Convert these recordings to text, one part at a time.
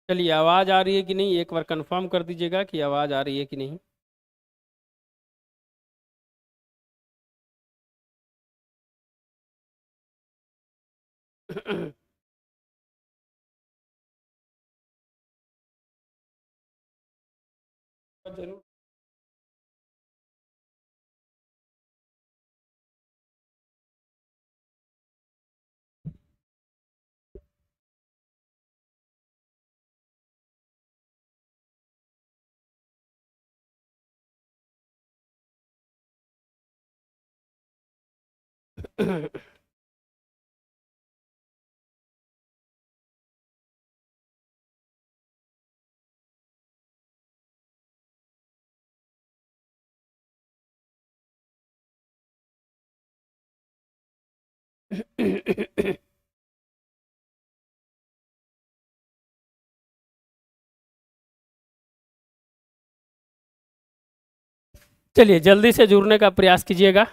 चलिए, आवाज आ रही है कि नहीं, एक बार कंफर्म कर दीजिएगा कि आवाज आ रही है कि नहीं। जरूर। चलिए, जल्दी से जुड़ने का प्रयास कीजिएगा।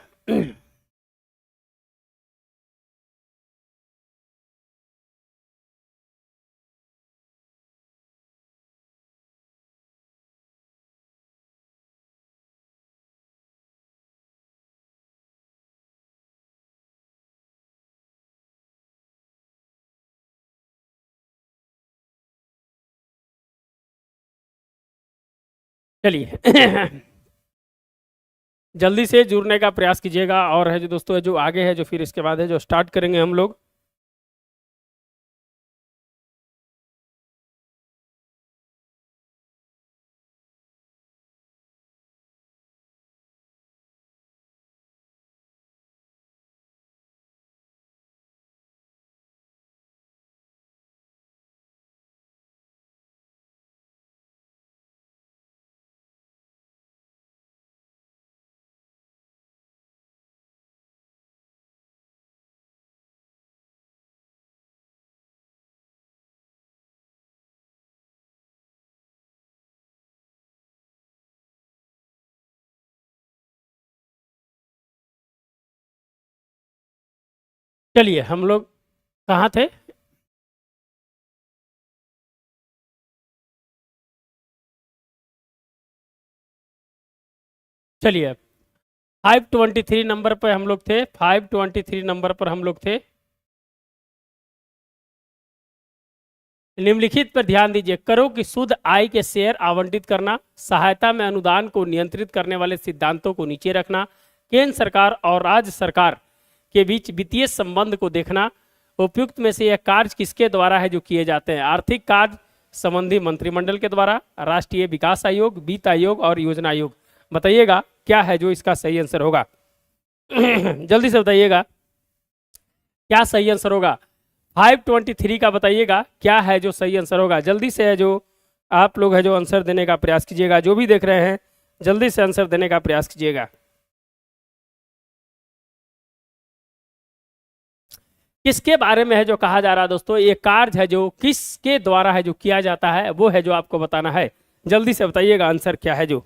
चलिए, जल्दी से जुड़ने का प्रयास कीजिएगा। और है जो दोस्तों है जो आगे है जो फिर इसके बाद है जो स्टार्ट करेंगे हम लोग। चलिए, हम लोग कहाँ थे? चलिए, 523 नंबर पर हम लोग थे। 523 नंबर पर हम लोग थे। निम्नलिखित पर ध्यान दीजिए। करों की शुद्ध आय के शेयर आवंटित करना, सहायता में अनुदान को नियंत्रित करने वाले सिद्धांतों को नीचे रखना, केंद्र सरकार और राज्य सरकार के बीच वित्तीय संबंध को देखना। उपयुक्त में से यह कार्य किसके द्वारा है जो किए जाते हैं? आर्थिक कार्य संबंधी मंत्रिमंडल के द्वारा, राष्ट्रीय विकास आयोग, वित्त आयोग और योजना आयोग। बताइएगा क्या है जो इसका सही आंसर होगा। जल्दी से बताइएगा क्या सही आंसर होगा। 523 का बताइएगा क्या है जो सही आंसर होगा। जल्दी से है जो आप लोग है जो आंसर देने का प्रयास कीजिएगा। जो भी देख रहे हैं जल्दी से आंसर देने का प्रयास कीजिएगा। किसके बारे में है जो कहा जा रहा है दोस्तों? ये कार्य है जो किसके द्वारा है जो किया जाता है, वो है जो आपको बताना है। जल्दी से बताइएगा आंसर क्या है जो।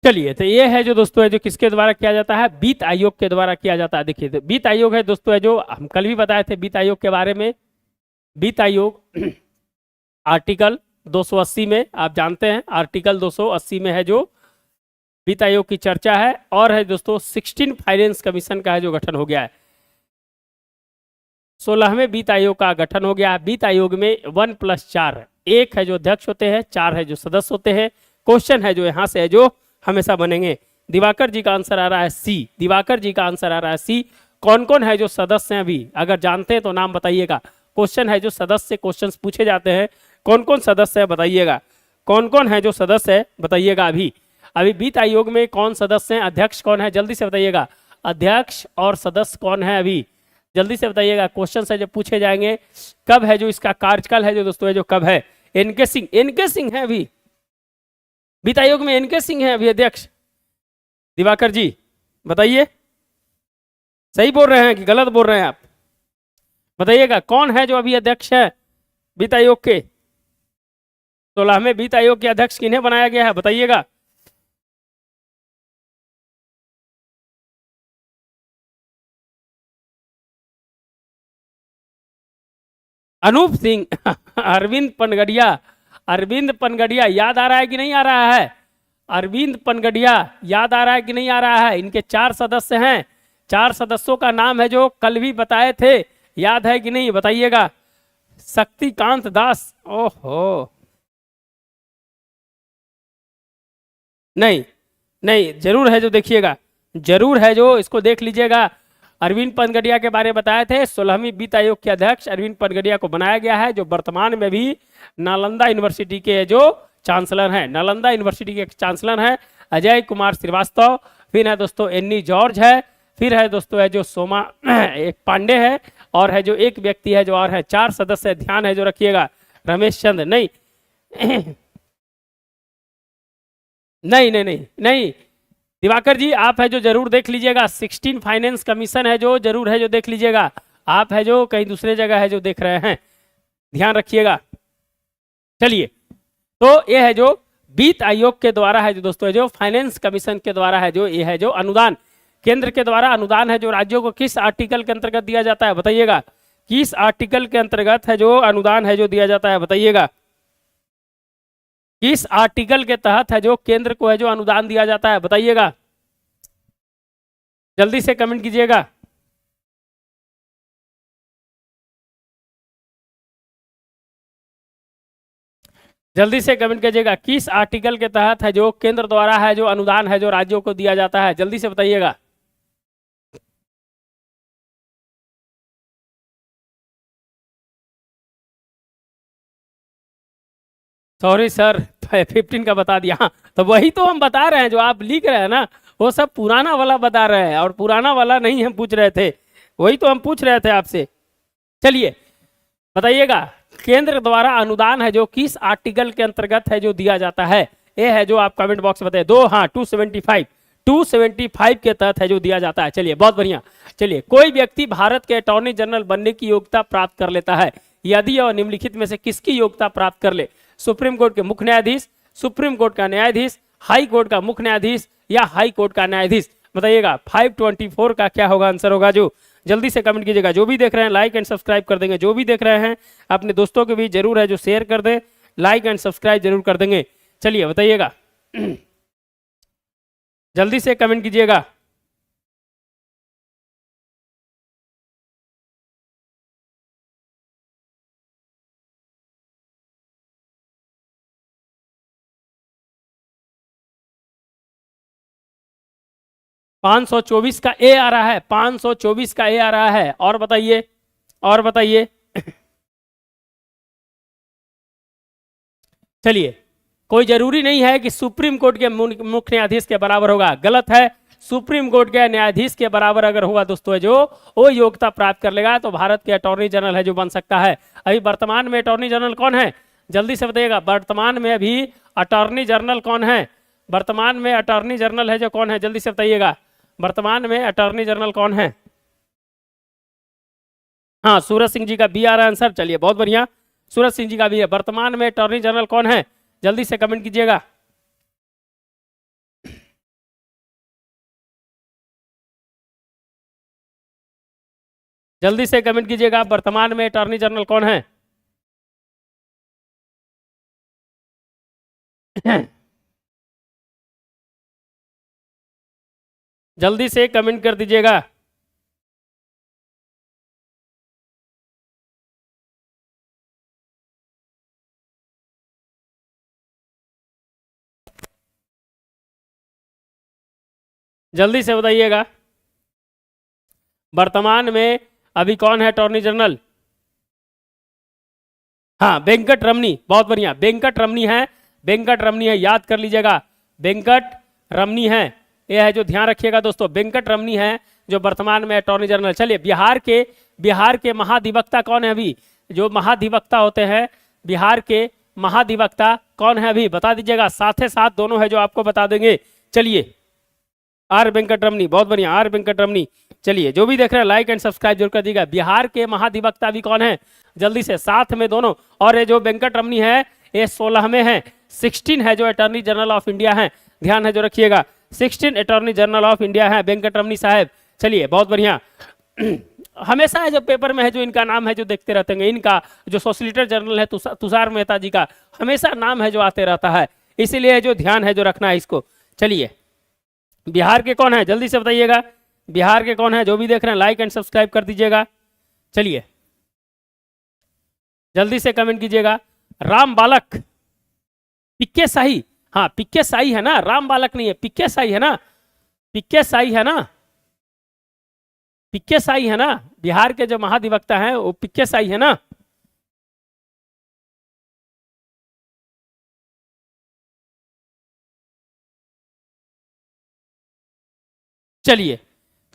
चलिए, तो ये है जो दोस्तों है जो किसके द्वारा किया जाता है? वित्त आयोग के द्वारा किया जाता है। देखिए, तो वित्त आयोग है दोस्तों है जो हम कल भी बताए थे वित्त आयोग के बारे में। वित्त आयोग आर्टिकल 280 में आप जानते हैं, आर्टिकल 280 में है जो वित्त आयोग की चर्चा है। और है दोस्तों 16 फाइनेंस कमीशन का है जो गठन हो गया है। 16वें वित्त आयोग का गठन हो गया। वित्त आयोग में 1+4 है, एक है जो अध्यक्ष होते हैं, 4 है जो सदस्य होते हैं। क्वेश्चन है जो यहाँ से है जो हमेशा बनेंगे। दिवाकर जी का आंसर आ रहा है सी, दिवाकर जी का आंसर आ रहा है सी। कौन कौन है जो सदस्य हैं अभी, अगर जानते हैं तो नाम बताइएगा। क्वेश्चन है जो सदस्य से क्वेश्चन पूछे जाते हैं, कौन कौन सदस्य है बताइएगा, कौन कौन है जो सदस्य है बताइएगा। अभी अभी वित्त आयोग में कौन सदस्य हैं, अध्यक्ष कौन है, जल्दी से बताइएगा। अध्यक्ष और सदस्य कौन है अभी, जल्दी से बताइएगा। क्वेश्चन है जो पूछे जाएंगे। कब है जो इसका कार्यकाल है जो दोस्तों है जो कब है, एनके सिंह, एनके सिंह है अभी वित्त आयोग में, एनके सिंह है अभी अध्यक्ष। दिवाकर जी बताइए, सही बोल रहे हैं कि गलत बोल रहे हैं आप, बताइएगा कौन है जो अभी अध्यक्ष है वित्त आयोग के। 16वें वित्त आयोग के अध्यक्ष किन्हें बनाया गया है बताइएगा। अनूप सिंह अरविंद पनगड़िया, अरविंद पनगड़िया याद आ रहा है कि नहीं आ रहा है, अरविंद पनगड़िया याद आ रहा है कि नहीं आ रहा है। इनके 4 सदस्य हैं, 4 सदस्यों का नाम है जो कल भी बताए थे, याद है कि नहीं बताइएगा। शक्तिकांत दास, ओहो नहीं, नहीं जरूर है जो देखिएगा, जरूर है जो इसको देख लीजिएगा। अरविंद पनगड़िया के बारे में बताए थे। 16वीं वित्त आयोग के अध्यक्ष अरविंद पनगड़िया को बनाया गया है, जो वर्तमान में भी नालंदा यूनिवर्सिटी के जो चांसलर हैं, नालंदा यूनिवर्सिटी के चांसलर हैं अजय कुमार श्रीवास्तव। फिर है दोस्तों एन्नी जॉर्ज है, फिर है दोस्तों है जो सोमा एक पांडे है, और है जो एक व्यक्ति है जो और है। 4 सदस्य ध्यान है जो रखिएगा। रमेश चंद्र नहीं नहीं नहीं नहीं नहीं, दिवाकर जी आप है जो जरूर देख लीजिएगा। 16 फाइनेंस कमीशन है जो जरूर है जो देख लीजिएगा। आप है जो कहीं दूसरे जगह है जो देख रहे हैं, ध्यान रखिएगा। चलिए, तो ये है जो वित्त आयोग के द्वारा है जो दोस्तों है जो फाइनेंस कमीशन के द्वारा है जो ये है जो अनुदान, केंद्र के द्वारा अनुदान है जो राज्यों को किस आर्टिकल के अंतर्गत दिया जाता है बताइएगा। किस आर्टिकल के अंतर्गत है जो अनुदान है जो दिया जाता है बताइएगा। किस आर्टिकल के तहत है जो केंद्र को है जो अनुदान दिया जाता है बताइएगा, जल्दी से कमेंट कीजिएगा। जल्दी से कमेंट कीजिएगा, किस आर्टिकल के तहत है जो केंद्र द्वारा है जो अनुदान है जो राज्यों को दिया जाता है, जल्दी से बताइएगा। सॉरी सर 15 का बता दिया। हाँ, तो वही तो हम बता रहे हैं, जो आप लिख रहे हैं ना वो सब पुराना वाला बता रहे हैं, और पुराना वाला नहीं हम पूछ रहे थे, वही तो हम पूछ रहे थे आपसे। चलिए बताइएगा, केंद्र द्वारा अनुदान है जो किस आर्टिकल के अंतर्गत है जो दिया जाता है, ये है जो आप कमेंट बॉक्स में बताइए। दो हाँ 275 के तहत है जो दिया जाता है। चलिए बहुत बढ़िया। चलिए, कोई व्यक्ति भारत के अटॉर्नी जनरल बनने की योग्यता प्राप्त कर लेता है यदि और निम्नलिखित में से किसकी योग्यता प्राप्त कर ले। सुप्रीम कोर्ट के मुख्य न्यायाधीश, सुप्रीम कोर्ट का न्यायाधीश, हाई कोर्ट का मुख्य न्यायाधीश, या हाई कोर्ट का न्यायाधीश बताइएगा। 524 का क्या होगा आंसर होगा जो, जल्दी से कमेंट कीजिएगा। जो भी देख रहे हैं लाइक एंड सब्सक्राइब कर देंगे, जो भी देख रहे हैं अपने दोस्तों के भी जरूर है जो शेयर कर दें, लाइक एंड सब्सक्राइब जरूर कर देंगे। चलिए बताइएगा जल्दी से कमेंट कीजिएगा। पाँच सौ चौबीस का ए आ रहा है, 524 का ए आ रहा है। और बताइए, और बताइए चलिए, कोई जरूरी नहीं है कि सुप्रीम कोर्ट के मुख्य न्यायाधीश के बराबर होगा, गलत है। सुप्रीम कोर्ट के न्यायाधीश के बराबर अगर होगा दोस्तों जो वो योग्यता प्राप्त कर लेगा तो भारत के अटॉर्नी जनरल है जो बन सकता है। अभी वर्तमान में अटॉर्नी जनरल कौन है, जल्दी से बताइएगा। वर्तमान में अभी अटॉर्नी जनरल कौन है, वर्तमान में अटॉर्नी जनरल है जो कौन है, जल्दी से बताइएगा। वर्तमान में अटॉर्नी जनरल कौन है। हाँ, सूरज सिंह जी का बी आ रहा है आंसर। चलिए बहुत बढ़िया, सूरज सिंह जी का भी है। वर्तमान में अटॉर्नी जनरल कौन है, जल्दी से कमेंट कीजिएगा। जल्दी से कमेंट कीजिएगा, वर्तमान में अटॉर्नी जनरल कौन है। जल्दी से कमेंट कर दीजिएगा। जल्दी से बताइएगा। वर्तमान में अभी कौन है अटॉर्नी जनरल? हाँ, वेंकट रमनी, बहुत बढ़िया, वेंकट रमनी है, वेंकट रमनी है, याद कर लीजिएगा, वेंकट रमनी है, यह है जो ध्यान रखिएगा दोस्तों, वेंकट रमनी है जो वर्तमान में अटॉर्नी जनरल। चलिए, बिहार के महाधिवक्ता कौन है अभी? जो महाधिवक्ता होते हैं, बिहार के महाधिवक्ता कौन है अभी बता दीजिएगा, साथ साथ दोनों है जो आपको बता देंगे। चलिए, आर वेंकट रमनी, बहुत बढ़िया, आर वेंकट रमनी। चलिए, जो भी देख रहे हैं लाइक एंड सब्सक्राइब जरूर कर दीजिएगा। बिहार के महाधिवक्ता भी कौन है? जल्दी से, साथ में दोनों। और ये जो वेंकट रमनी है ये 16 में है, 16 है जो अटॉर्नी जनरल ऑफ इंडिया है, ध्यान है जो रखिएगा, 16 अटॉर्नी जनरल ऑफ इंडिया है वेंकट रमनी साहब। चलिए, बहुत बढ़िया। हमेशा है जो पेपर में है जो इनका नाम है जो देखते रहते हैं, इनका जो सोलिसिटर जनरल है तुषार मेहता जी का हमेशा नाम है जो आते रहता है, इसीलिए जो ध्यान है जो रखना है इसको। चलिए, बिहार के कौन है जल्दी से बताइएगा, बिहार के कौन है? जो भी देख रहे हैं लाइक एंड सब्सक्राइब कर दीजिएगा। चलिए, जल्दी से कमेंट कीजिएगा। राम बालक, पिक्के शाही, हाँ पिक्के शाही है ना, राम बालक नहीं है, पिक्के शाही है ना, पिक्के शाही है ना, पिक्के शाही है ना, बिहार के जो महाधिवक्ता हैं वो पिक्के शाही है ना। चलिए,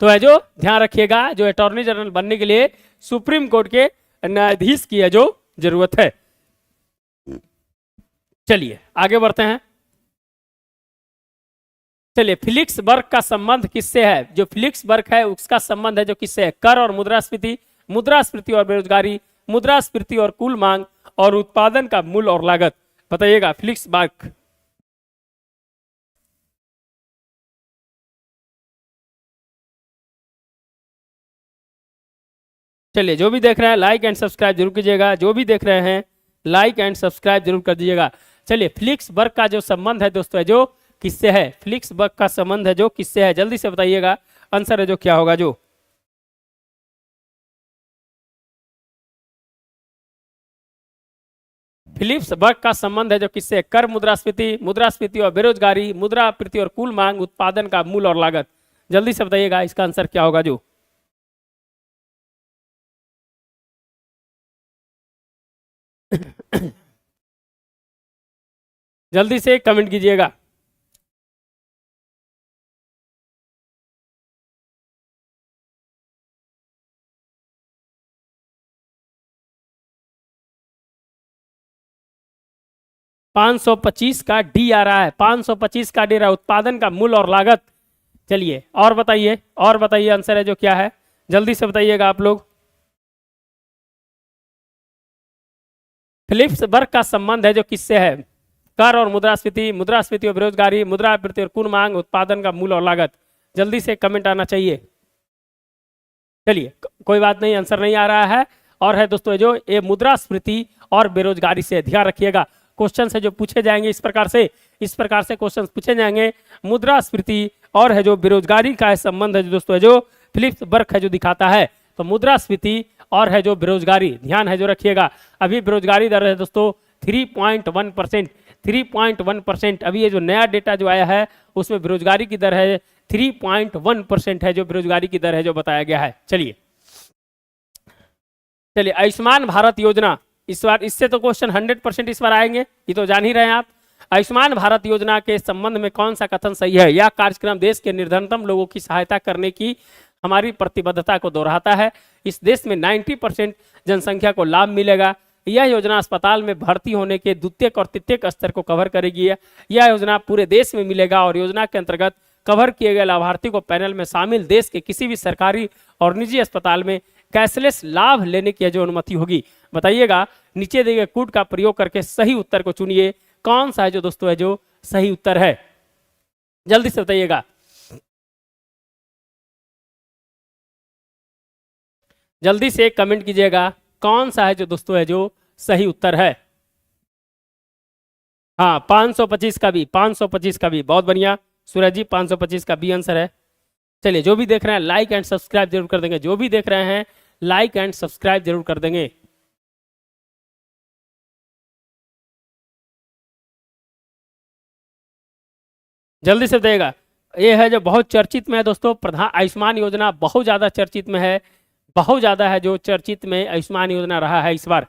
तो है जो ध्यान रखिएगा, जो अटॉर्नी जनरल बनने के लिए सुप्रीम कोर्ट के न्यायाधीश की है जो जरूरत है। चलिए, आगे बढ़ते हैं। चलिए, फिलिक्स बर्ग का संबंध किससे है? जो फिलिक्स बर्ग है उसका संबंध है जो किससे है? कर और मुद्रास्फीति, मुद्रास्फीति और बेरोजगारी, मुद्रास्फीति और कुल मांग, और उत्पादन का मूल और लागत। बताइएगा फिलिक्स बर्ग। चलिए, जो भी देख रहे हैं लाइक एंड सब्सक्राइब जरूर कीजिएगा, जो भी देख रहे हैं लाइक एंड सब्सक्राइब जरूर कर दीजिएगा। चलिए, फिलिक्स बर्ग का जो संबंध है दोस्तों है जो किससे है? फिलिक्स बर्ग का संबंध है जो किससे है? जल्दी से बताइएगा, आंसर है जो क्या होगा? जो फिलिप्स बर्ग का संबंध है जो किससे? कर, मुद्रास्फीति, मुद्रास्फीति और बेरोजगारी, मुद्रास्फीति और कुल मांग, उत्पादन का मूल और लागत। जल्दी से बताइएगा इसका आंसर क्या होगा? जो जल्दी से कमेंट कीजिएगा। पांच सौ पच्चीस का डी आ रहा है, 525 का डी रहा है, उत्पादन का मूल और लागत। चलिए, और बताइए, और बताइए आंसर है जो क्या है? जल्दी से बताइएगा आप लोग। फिलिप्स बर्ग का संबंध है जो किससे है? कर और मुद्रास्फीति, मुद्रास्फीति और बेरोजगारी, मुद्रास्फीति और कुल मांग, उत्पादन का मूल और लागत। जल्दी से कमेंट आना चाहिए। चलिए, कोई बात नहीं, आंसर नहीं आ रहा है। और है दोस्तों जो ये मुद्रास्फीति और बेरोजगारी से, ध्यान रखिएगा, क्वेश्चन है जो पूछे जाएंगे इस प्रकार से, इस प्रकार से क्वेश्चन पूछे जाएंगे। मुद्रास्फीति और है जो बेरोजगारी का संबंध है जो दोस्तों है जो फिलिप्स बर्ग है जो दिखाता है। तो मुद्रास्फीति और है जो बेरोजगारी, ध्यान है जो रखिएगा। अभी बेरोजगारी दर है दोस्तों 3.1%, 3.1%। अभी ये जो नया डेटा जो आया है उसमें बेरोजगारी की दर है 3.1% है, जो बेरोजगारी की दर है जो बताया गया है। चलिए, चलिए, आयुष्मान भारत योजना, इस बार इससे तो क्वेश्चन 100% इस बार आएंगे, ये तो जान ही रहे हैं आप। आयुष्मान भारत योजना के संबंध में कौन सा कथन सही है? यह कार्यक्रम देश के निर्धनतम लोगों की सहायता करने की हमारी प्रतिबद्धता को दोहराता है। इस देश में 90% जनसंख्या को लाभ मिलेगा। यह योजना अस्पताल में भर्ती होने के द्वितीयक और तृतीयक स्तर को कवर करेगी। यह योजना पूरे देश में मिलेगा और योजना के अंतर्गत कवर किए गए लाभार्थी को पैनल में शामिल देश के किसी भी सरकारी और निजी अस्पताल में कैशलेस लाभ लेने की जो अनुमति होगी। बताइएगा, नीचे दिए गए कोड का प्रयोग करके सही उत्तर को चुनिए। कौन सा है जो दोस्तों है जो सही उत्तर है? जल्दी से बताइएगा। जल्दी से कमेंट कीजिएगा, कौन सा है जो दोस्तों है जो सही उत्तर है? हाँ, 525 का भी, 525 का भी, बहुत बढ़िया सूरज जी, 525 का बी आंसर है। चलिए, जो भी देख रहे हैं लाइक एंड सब्सक्राइब जरूर कर देंगे, जो भी देख रहे हैं लाइक एंड सब्सक्राइब जरूर कर देंगे। जल्दी से बताइएगा, ये है जो बहुत चर्चित में है दोस्तों, प्रधान आयुष्मान योजना बहुत ज्यादा चर्चित में है, बहुत ज्यादा है जो चर्चित में आयुष्मान योजना रहा है इस बार।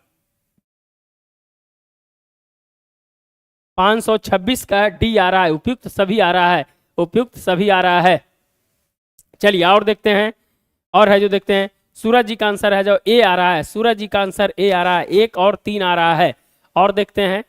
526 का डी आ रहा है, उपयुक्त सभी आ रहा है, उपयुक्त सभी आ रहा है। चलिए और देखते हैं, और है जो देखते हैं, सूरज जी का आंसर है जो ए आ रहा है, सूरज जी का आंसर ए आ रहा है, 1 और 3 आ रहा है। और देखते हैं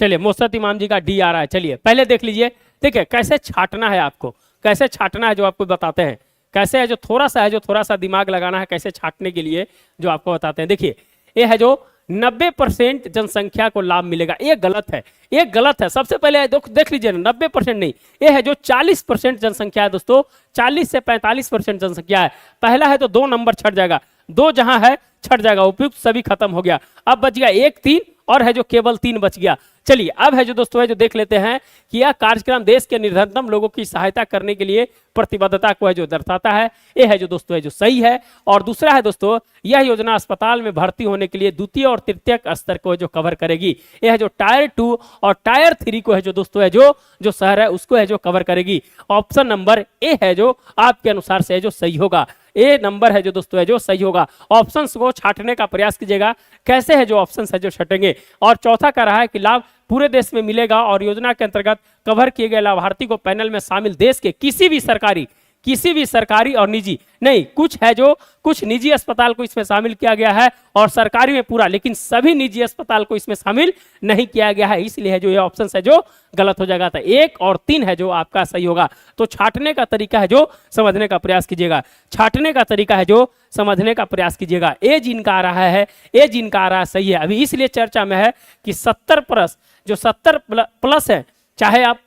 चलिए मोहम्मद इमाम जी का डी आ रहा है। चलिए पहले देख लीजिए, देखिए कैसे छाटना है आपको, कैसे छाटना है जो आपको बताते हैं, कैसे है जो थोड़ा सा है जो थोड़ा सा दिमाग लगाना है कैसे छाटने के लिए जो आपको बताते हैं। देखिए ये है जो 90% जनसंख्या को लाभ मिलेगा, ये गलत है, ये गलत है। सबसे पहले देख लीजिए 90% नहीं, ये है जो 40% जनसंख्या है दोस्तों, 40 से 45% जनसंख्या है। पहला है तो 2 नंबर छट जाएगा, 2 जहां है छट जाएगा, उपयुक्त सभी खत्म हो गया। अब बच गया 1 3 और है जो केवल 3 बच गया। चलिए अब है जो दोस्तों है जो देख लेते हैं कि यह कार्यक्रम देश के निर्धनतम लोगों की सहायता करने के लिए प्रतिबद्धता को है जो दर्शाता है, ये है जो दोस्तों है जो सही है। और दूसरा है दोस्तों, यह योजना अस्पताल में भर्ती होने के लिए द्वितीय और तृतीय स्तर को जो कवर करेगी, यह है जो टायर 2 और टायर 3 को है जो दोस्तों है जो शहर है उसको है जो कवर करेगी। ऑप्शन नंबर ए है जो आपके अनुसार से है जो सही होगा, ए नंबर है जो दोस्तों है जो सही होगा। ऑप्शंस को छांटने का प्रयास कीजिएगा, कैसे है जो ऑप्शंस है जो छटेंगे। और चौथा कह रहा है कि लाभ पूरे देश में मिलेगा और योजना के अंतर्गत कवर किए गए लाभार्थी को पैनल में शामिल देश के किसी भी सरकारी और निजी नहीं, कुछ है जो कुछ निजी अस्पताल को इसमें शामिल किया गया है और सरकारी में पूरा, लेकिन सभी निजी अस्पताल को इसमें शामिल नहीं किया गया है, इसलिए है जो ये ऑप्शन है जो गलत हो जाएगा। तो 1 और 3 है जो आपका सही होगा। तो छाटने का तरीका है जो समझने का प्रयास कीजिएगा, छाटने का तरीका है जो समझने का प्रयास कीजिएगा। ए जिनका आ रहा है, ए जिनका आ रहा है सही है, अभी इसलिए चर्चा में है कि 70+ जो 70+ है, चाहे आप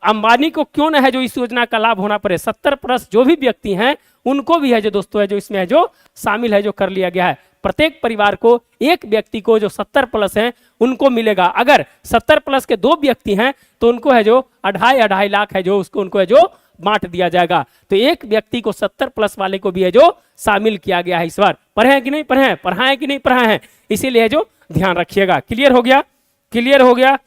अंबानी को क्यों ना है जो इस योजना का लाभ होना पड़े, 70+ जो भी व्यक्ति हैं उनको भी है जो दोस्तों है जो इसमें है जो शामिल है जो कर लिया गया है। प्रत्येक परिवार को एक व्यक्ति को जो 70+ हैं उनको मिलेगा। अगर 70+ के 2 व्यक्ति हैं तो उनको है जो 2.5 लाख है जो उसको उनको है जो बांट दिया जाएगा। तो एक व्यक्ति को 70+ वाले को भी है जो शामिल किया गया है इस बार। पढ़े हैं कि नहीं पढ़े हैं, पढ़ाए कि नहीं पढ़ाए हैं, इसीलिए जो ध्यान रखिएगा। क्लियर हो गया, क्लियर हो गया,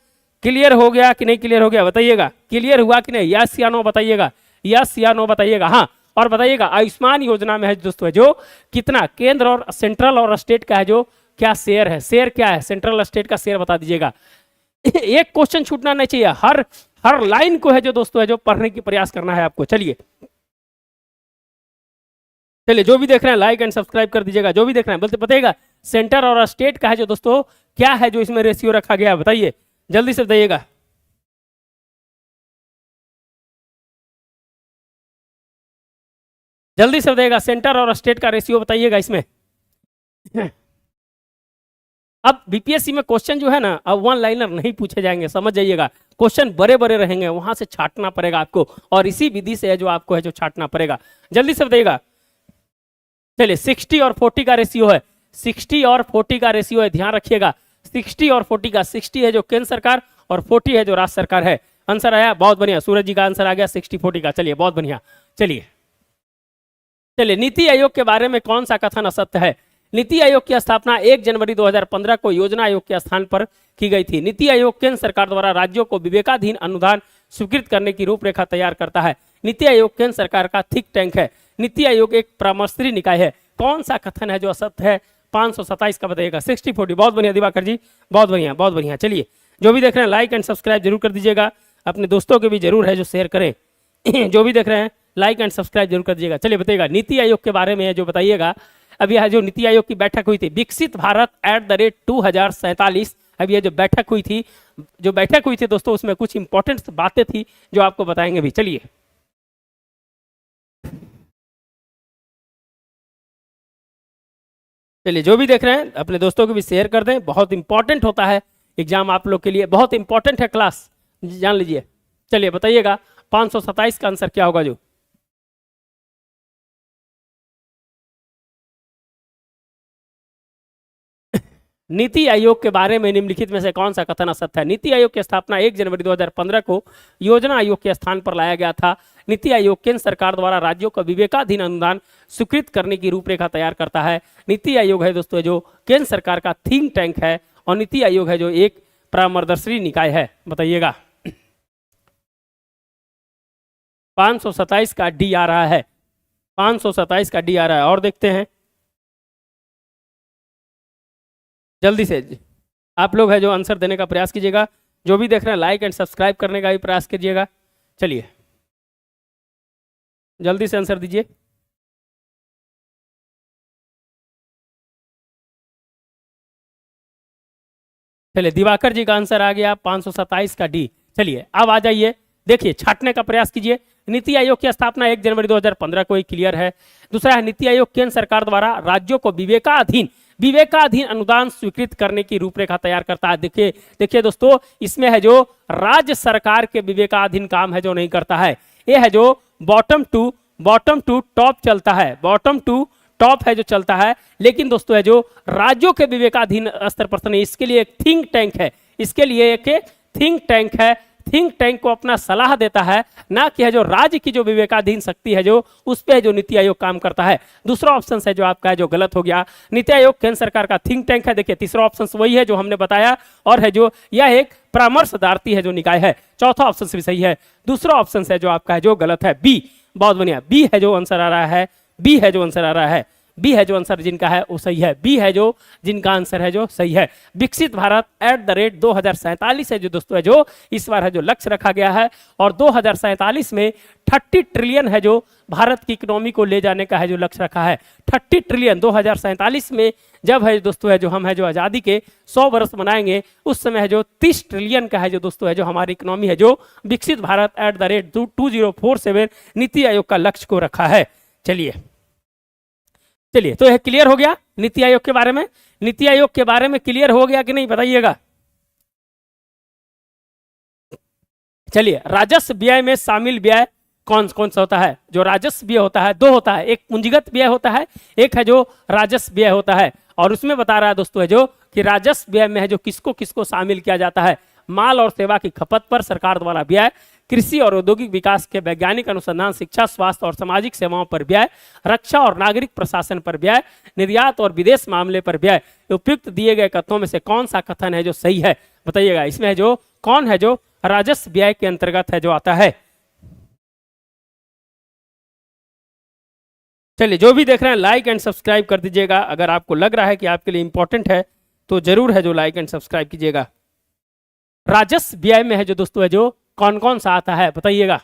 क्लियर हो गया कि नहीं क्लियर हो गया बताइएगा, क्लियर हुआ कि नहीं, यस या नो बताइएगा, यस या नो बताइएगा। हाँ और बताइएगा आयुष्मान योजना में है दोस्तों जो कितना केंद्र और सेंट्रल और स्टेट का है जो क्या शेयर है, शेयर क्या है, सेंट्रल स्टेट का शेयर बता दीजिएगा। एक क्वेश्चन छूटना नहीं चाहिए, हर लाइन को है जो दोस्तों है जो पढ़ने की प्रयास करना है आपको। चलिए चलिए जो भी देख रहे हैं लाइक एंड सब्सक्राइब कर दीजिएगा, जो भी देख रहे हैं बोलते बताइएगा सेंटर और स्टेट का है जो दोस्तों क्या है जो इसमें रेशियो रखा गया है, बताइए जल्दी से बताइएगा। जल्दी से बताइएगा सेंटर और स्टेट का रेशियो बताइएगा इसमें। अब बीपीएससी में क्वेश्चन जो है ना अब 1 लाइनर नहीं पूछे जाएंगे, समझ जाइएगा, क्वेश्चन बड़े बड़े रहेंगे, वहां से छाटना पड़ेगा आपको और इसी विधि से है जो आपको है जो छाटना पड़ेगा। जल्दी से बताइएगा। चलिए 60 और 40 का रेशियो है, 60 और 40 का रेशियो है, ध्यान रखिएगा 60 और 40 का, 60 है जो केंद्र सरकार और 40 है जो राज्य सरकार है। आंसर आया, बहुत बढ़िया, सूरज जी का आंसर आ गया 60-40 का। चलिए बहुत बढ़िया। चलिए चलिए नीति आयोग के बारे में कौन सा कथन असत्य है। नीति आयोग की स्थापना 1 जनवरी 2015 को योजना आयोग के स्थान पर की गई थी। नीति आयोग केंद्र सरकार द्वारा राज्यों को विवेकाधीन अनुदान स्वीकृत करने की रूपरेखा तैयार करता है। नीति आयोग केंद्र सरकार का थिंक टैंक है। नीति आयोग एक परामर्शी निकाय है। कौन सा कथन है जो असत्य है, 527 का बताइएगा। 60-40, बहुत बढ़िया दिवाकर जी, बहुत बढ़िया बहुत बढ़िया। चलिए जो भी देख रहे हैं लाइक एंड सब्सक्राइब जरूर कर दीजिएगा, अपने दोस्तों के भी जरूर है जो शेयर करें। जो भी देख रहे हैं लाइक एंड सब्सक्राइब जरूर कर दीजिएगा। चलिए बताइएगा नीति आयोग के बारे में है जो बताइएगा। अभी यह जो नीति आयोग की बैठक हुई थी विकसित भारत @2047, अभी यह जो बैठक हुई थी दोस्तों उसमें कुछ इंपॉर्टेंट बातें थी जो आपको बताएंगे भी। चलिए चलिए जो भी देख रहे हैं अपने दोस्तों को भी शेयर कर दें, बहुत इंपॉर्टेंट होता है एग्जाम आप लोग के लिए, बहुत इंपॉर्टेंट है क्लास, जान लीजिए। चलिए बताइएगा 527 का आंसर क्या होगा जो नीति आयोग के बारे में निम्नलिखित में से कौन सा कथन असत्य है? नीति आयोग की स्थापना 1 जनवरी 2015 को योजना आयोग के स्थान पर लाया गया था। नीति आयोग केंद्र सरकार द्वारा राज्यों को विवेकाधीन अनुदान स्वीकृत करने की रूपरेखा तैयार करता है। नीति आयोग है दोस्तों जो केंद्र सरकार का थिंक टैंक है और नीति आयोग है जो एक परामर्शदात्री निकाय है। बताइएगा 527 का डी आ रहा है, 527 का डी आ रहा है। और देखते हैं जल्दी से आप लोग है जो आंसर देने का प्रयास कीजिएगा। जो भी देख रहे हैं लाइक एंड सब्सक्राइब करने का भी प्रयास कीजिएगा। चलिए जल्दी से आंसर दीजिए। चलिए दिवाकर जी का आंसर आ गया 527 का डी। चलिए अब आ जाइए, देखिए छाटने का प्रयास कीजिए। नीति आयोग की स्थापना 1 जनवरी 2015 को ही क्लियर है। दूसरा है नीति आयोग केंद्र सरकार द्वारा राज्यों को विवेकाधीन अनुदान स्वीकृत करने की रूपरेखा तैयार करता है। देखिए दोस्तों, इसमें है जो राज्य सरकार के विवेकाधीन काम है जो नहीं करता है। ये है जो बॉटम टू टॉप चलता है, बॉटम टू टॉप है जो चलता है। लेकिन दोस्तों है जो राज्यों के विवेकाधीन स्तर पर नहीं, इसके लिए एक थिंक टैंक है, इसके लिए एक थिंक टैंक है। थिंक टैंक को अपना सलाह देता है, ना कि है जो राज्य की जो विवेकाधीन शक्ति है जो उस पे है जो नीति आयोग काम करता है। दूसरा ऑप्शन है जो आपका है जो गलत हो गया। नीति आयोग केंद्र सरकार का थिंक टैंक है। देखिए तीसरा ऑप्शन वही है जो हमने बताया, और है जो यह एक परामर्शदात्री है जो निकाय है। चौथा ऑप्शन भी सही है। दूसरा ऑप्शन है जो आपका है जो गलत है, बी। बहुत बढ़िया, बी है जो आंसर आ रहा है, बी है जो आंसर आ रहा है, बी है जो आंसर जिनका है वो सही है, बी है जो जिनका आंसर है जो सही है। विकसित भारत @2047 है जो दोस्तों है जो इस बार है जो लक्ष्य रखा गया है, और 2047 में 30 ट्रिलियन है जो भारत की इकोनॉमी को ले जाने का है जो लक्ष्य रखा है। 30 ट्रिलियन 2047 में जब है दोस्तों है जो हम है जो आज़ादी के 100 वर्ष मनाएंगे, उस समय है जो 30 ट्रिलियन का है जो दोस्तों है जो हमारी इकोनॉमी है जो विकसित भारत @2047 नीति आयोग का लक्ष्य को रखा है। चलिए तो यह क्लियर हो गया नीति आयोग के बारे में। नीति आयोग के बारे में क्लियर हो गया कि नहीं बताइएगा। चलिए राजस्व व्यय में शामिल व्यय कौन कौन सा होता है? जो राजस्व व्यय होता है दो होता है, एक पूंजीगत व्यय होता है, एक है जो राजस्व व्यय होता है। और उसमें बता रहा है दोस्तों है जो कि राजस्व व्यय में है जो किसको किसको शामिल किया जाता है। माल और सेवा की खपत पर सरकार द्वारा व्यय, कृषि और औद्योगिक विकास के वैज्ञानिक अनुसंधान, शिक्षा, स्वास्थ्य और सामाजिक सेवाओं पर व्यय, रक्षा और नागरिक प्रशासन पर व्यय, निर्यात और विदेश मामले पर व्यय। उपयुक्त दिए गए कथनों में से कौन सा कथन है जो सही है? बताइएगा। इसमें है जो कौन है जो राजस्व व्यय के अंतर्गत है जो आता है। चलिए जो भी देख रहे हैं लाइक एंड सब्सक्राइब कर दीजिएगा। अगर आपको लग रहा है कि आपके लिए इंपॉर्टेंट है तो जरूर है जो लाइक एंड सब्सक्राइब कीजिएगा। राजस्व व्यय में है जो दोस्तों है जो कौन कौन सा आता है बताइएगा।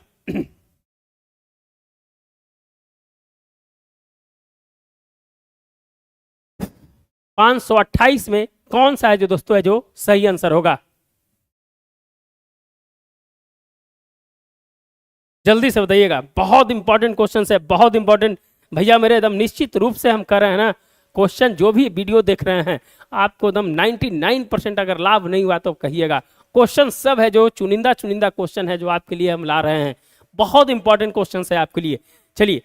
528 में कौन सा है जो दोस्तों है जो सही आंसर होगा? जल्दी से बताइएगा। बहुत इंपॉर्टेंट क्वेश्चन है, बहुत इंपॉर्टेंट भैया मेरे, एकदम निश्चित रूप से हम कर रहे हैं ना क्वेश्चन। जो भी वीडियो देख रहे हैं आपको एकदम 99% अगर लाभ नहीं हुआ तो कहिएगा। क्वेश्चन सब है जो चुनिंदा क्वेश्चन है जो आपके लिए हम ला रहे हैं। बहुत इंपॉर्टेंट क्वेश्चन है आपके लिए। चलिए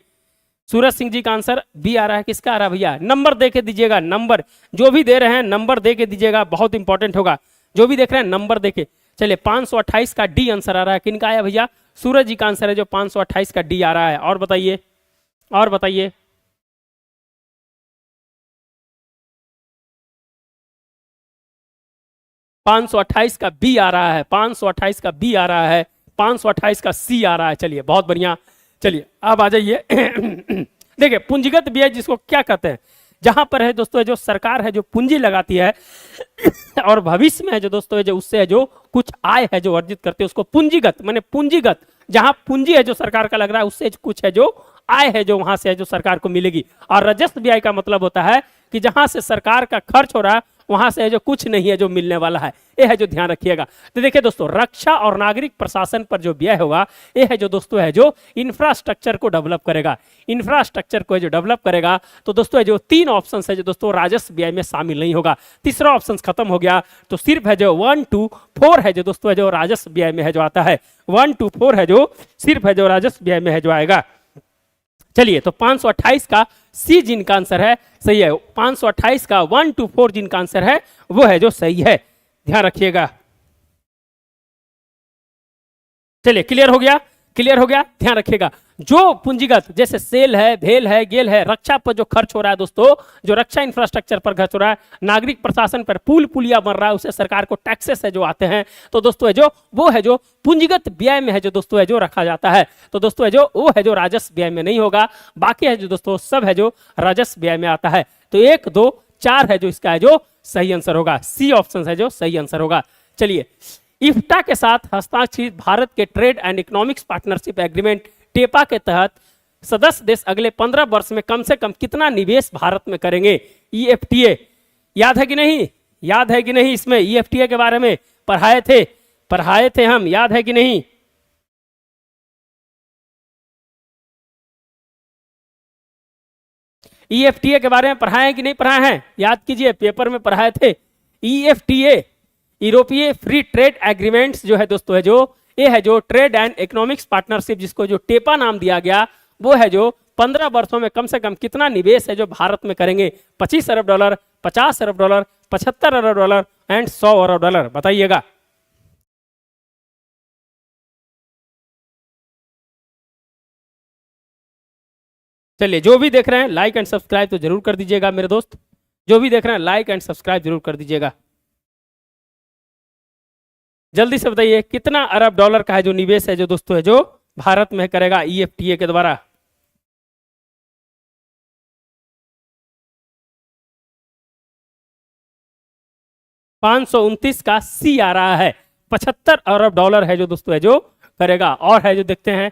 सूरज सिंह जी का आंसर बी आ रहा है। किसका आ रहा है भैया? नंबर दे के दीजिएगा, नंबर जो भी दे रहे हैं नंबर दे के दीजिएगा, बहुत इंपॉर्टेंट होगा। जो भी देख रहे हैं नंबर दे के। चलिए 528 का डी आंसर आ रहा है। किनका आया भैया? सूरज जी का आंसर है जो 528 का डी आ रहा है। और बताइए, और बताइए। पाँच सौ 528 का बी आ रहा है, 528 का बी आ रहा है, 528 का सी आ रहा है। चलिए बहुत बढ़िया। चलिए अब आ जाइए। देखिए पूंजीगत व्यय जिसको क्या कहते हैं, जहां पर है दोस्तों जो सरकार है जो पूंजी लगाती है और भविष्य में है जो दोस्तों है जो उससे है जो कुछ आय है जो अर्जित करते हैं उसको पूंजीगत, माने पूंजीगत जहां पूंजी है जो सरकार का लग रहा है उससे कुछ है जो आय है जो वहां से है जो सरकार को मिलेगी। और राजस्व व्यय का मतलब होता है कि जहां से सरकार का खर्च हो रहा है वहां से है जो कुछ नहीं है जो मिलने वाला है। ये है जो ध्यान रखिएगा। तो देखिए दोस्तों रक्षा और नागरिक प्रशासन पर जो व्यय होगा ये है जो दोस्तों है जो इंफ्रास्ट्रक्चर को डेवलप करेगा। इंफ्रास्ट्रक्चर को जो डेवलप करेगा तो दोस्तों है जो तीन ऑप्शन है जो दोस्तों राजस्व व्यय में शामिल नहीं होगा। तीसरा ऑप्शन खत्म हो गया तो सिर्फ है जो 1 to 4 है जो दोस्तों है जो राजस्व व्यय में है जो आता है। 1 to 4 है जो सिर्फ है जो राजस्व व्यय में है जो आएगा। चलिए, तो 528 का सी जिनका आंसर है सही है, 528 का 1 to 4 जिनका आंसर है वो है जो सही है, ध्यान रखिएगा। चलिए, क्लियर हो गया, क्लियर हो गया, ध्यान रखिएगा। जो पूंजीगत जैसे सेल है, भेल है, गेल है, रक्षा पर जो खर्च हो रहा है दोस्तों, जो रक्षा इंफ्रास्ट्रक्चर पर खर्च हो रहा है, नागरिक प्रशासन पर पुल पुलिया बन रहा है, उसे सरकार को टैक्सेस है जो आते हैं, तो दोस्तों है जो वो है जो पूंजीगत व्यय में है जो दोस्तों है जो रखा जाता है, तो दोस्तों है जो वो है जो राजस्व व्यय में नहीं होगा, बाकी है जो दोस्तों सब है जो राजस्व व्यय में आता है। तो 1 2 4 है जो इसका है जो सही आंसर होगा, सी ऑप्शन है जो सही आंसर होगा। चलिए, इफ्टा के साथ हस्ताक्षरित भारत के trade and economics partnership agreement TEPA के तहत सदस्य देश अगले 15 वर्ष में कम से कम कितना निवेश भारत में करेंगे? ईएफटीए याद है कि नहीं? याद है कि नहीं? इसमें ईएफटीए के बारे में पढ़ाए थे हम, याद है कि नहीं? ईएफटीए के बारे में पढ़ाए हैं कि नहीं पढ़ाए हैं? याद कीजिए, पेपर में पढ़ाए थे। ईएफटीए यूरोपीय फ्री ट्रेड एग्रीमेंट्स जो है दोस्तों है जो ये है जो ट्रेड एंड इकोनॉमिक्स पार्टनरशिप, जिसको जो टेपा नाम दिया गया, वो है जो 15 वर्षों में कम से कम कितना निवेश है जो भारत में करेंगे? 25 अरब डॉलर, 50 अरब डॉलर, 75 अरब डॉलर एंड 100 अरब डॉलर, बताइएगा। चलिए, जो भी देख रहे हैं लाइक एंड सब्सक्राइब तो जरूर कर दीजिएगा मेरे दोस्त, जो भी देख रहे हैं लाइक एंड सब्सक्राइब जरूर कर दीजिएगा। जल्दी से बताइए कितना अरब डॉलर का है जो निवेश है जो दोस्तों है जो भारत में करेगा ईएफटीए के द्वारा? $529 का सी आ रहा है, 75 अरब डॉलर है जो दोस्तों है जो करेगा। और है जो देखते हैं,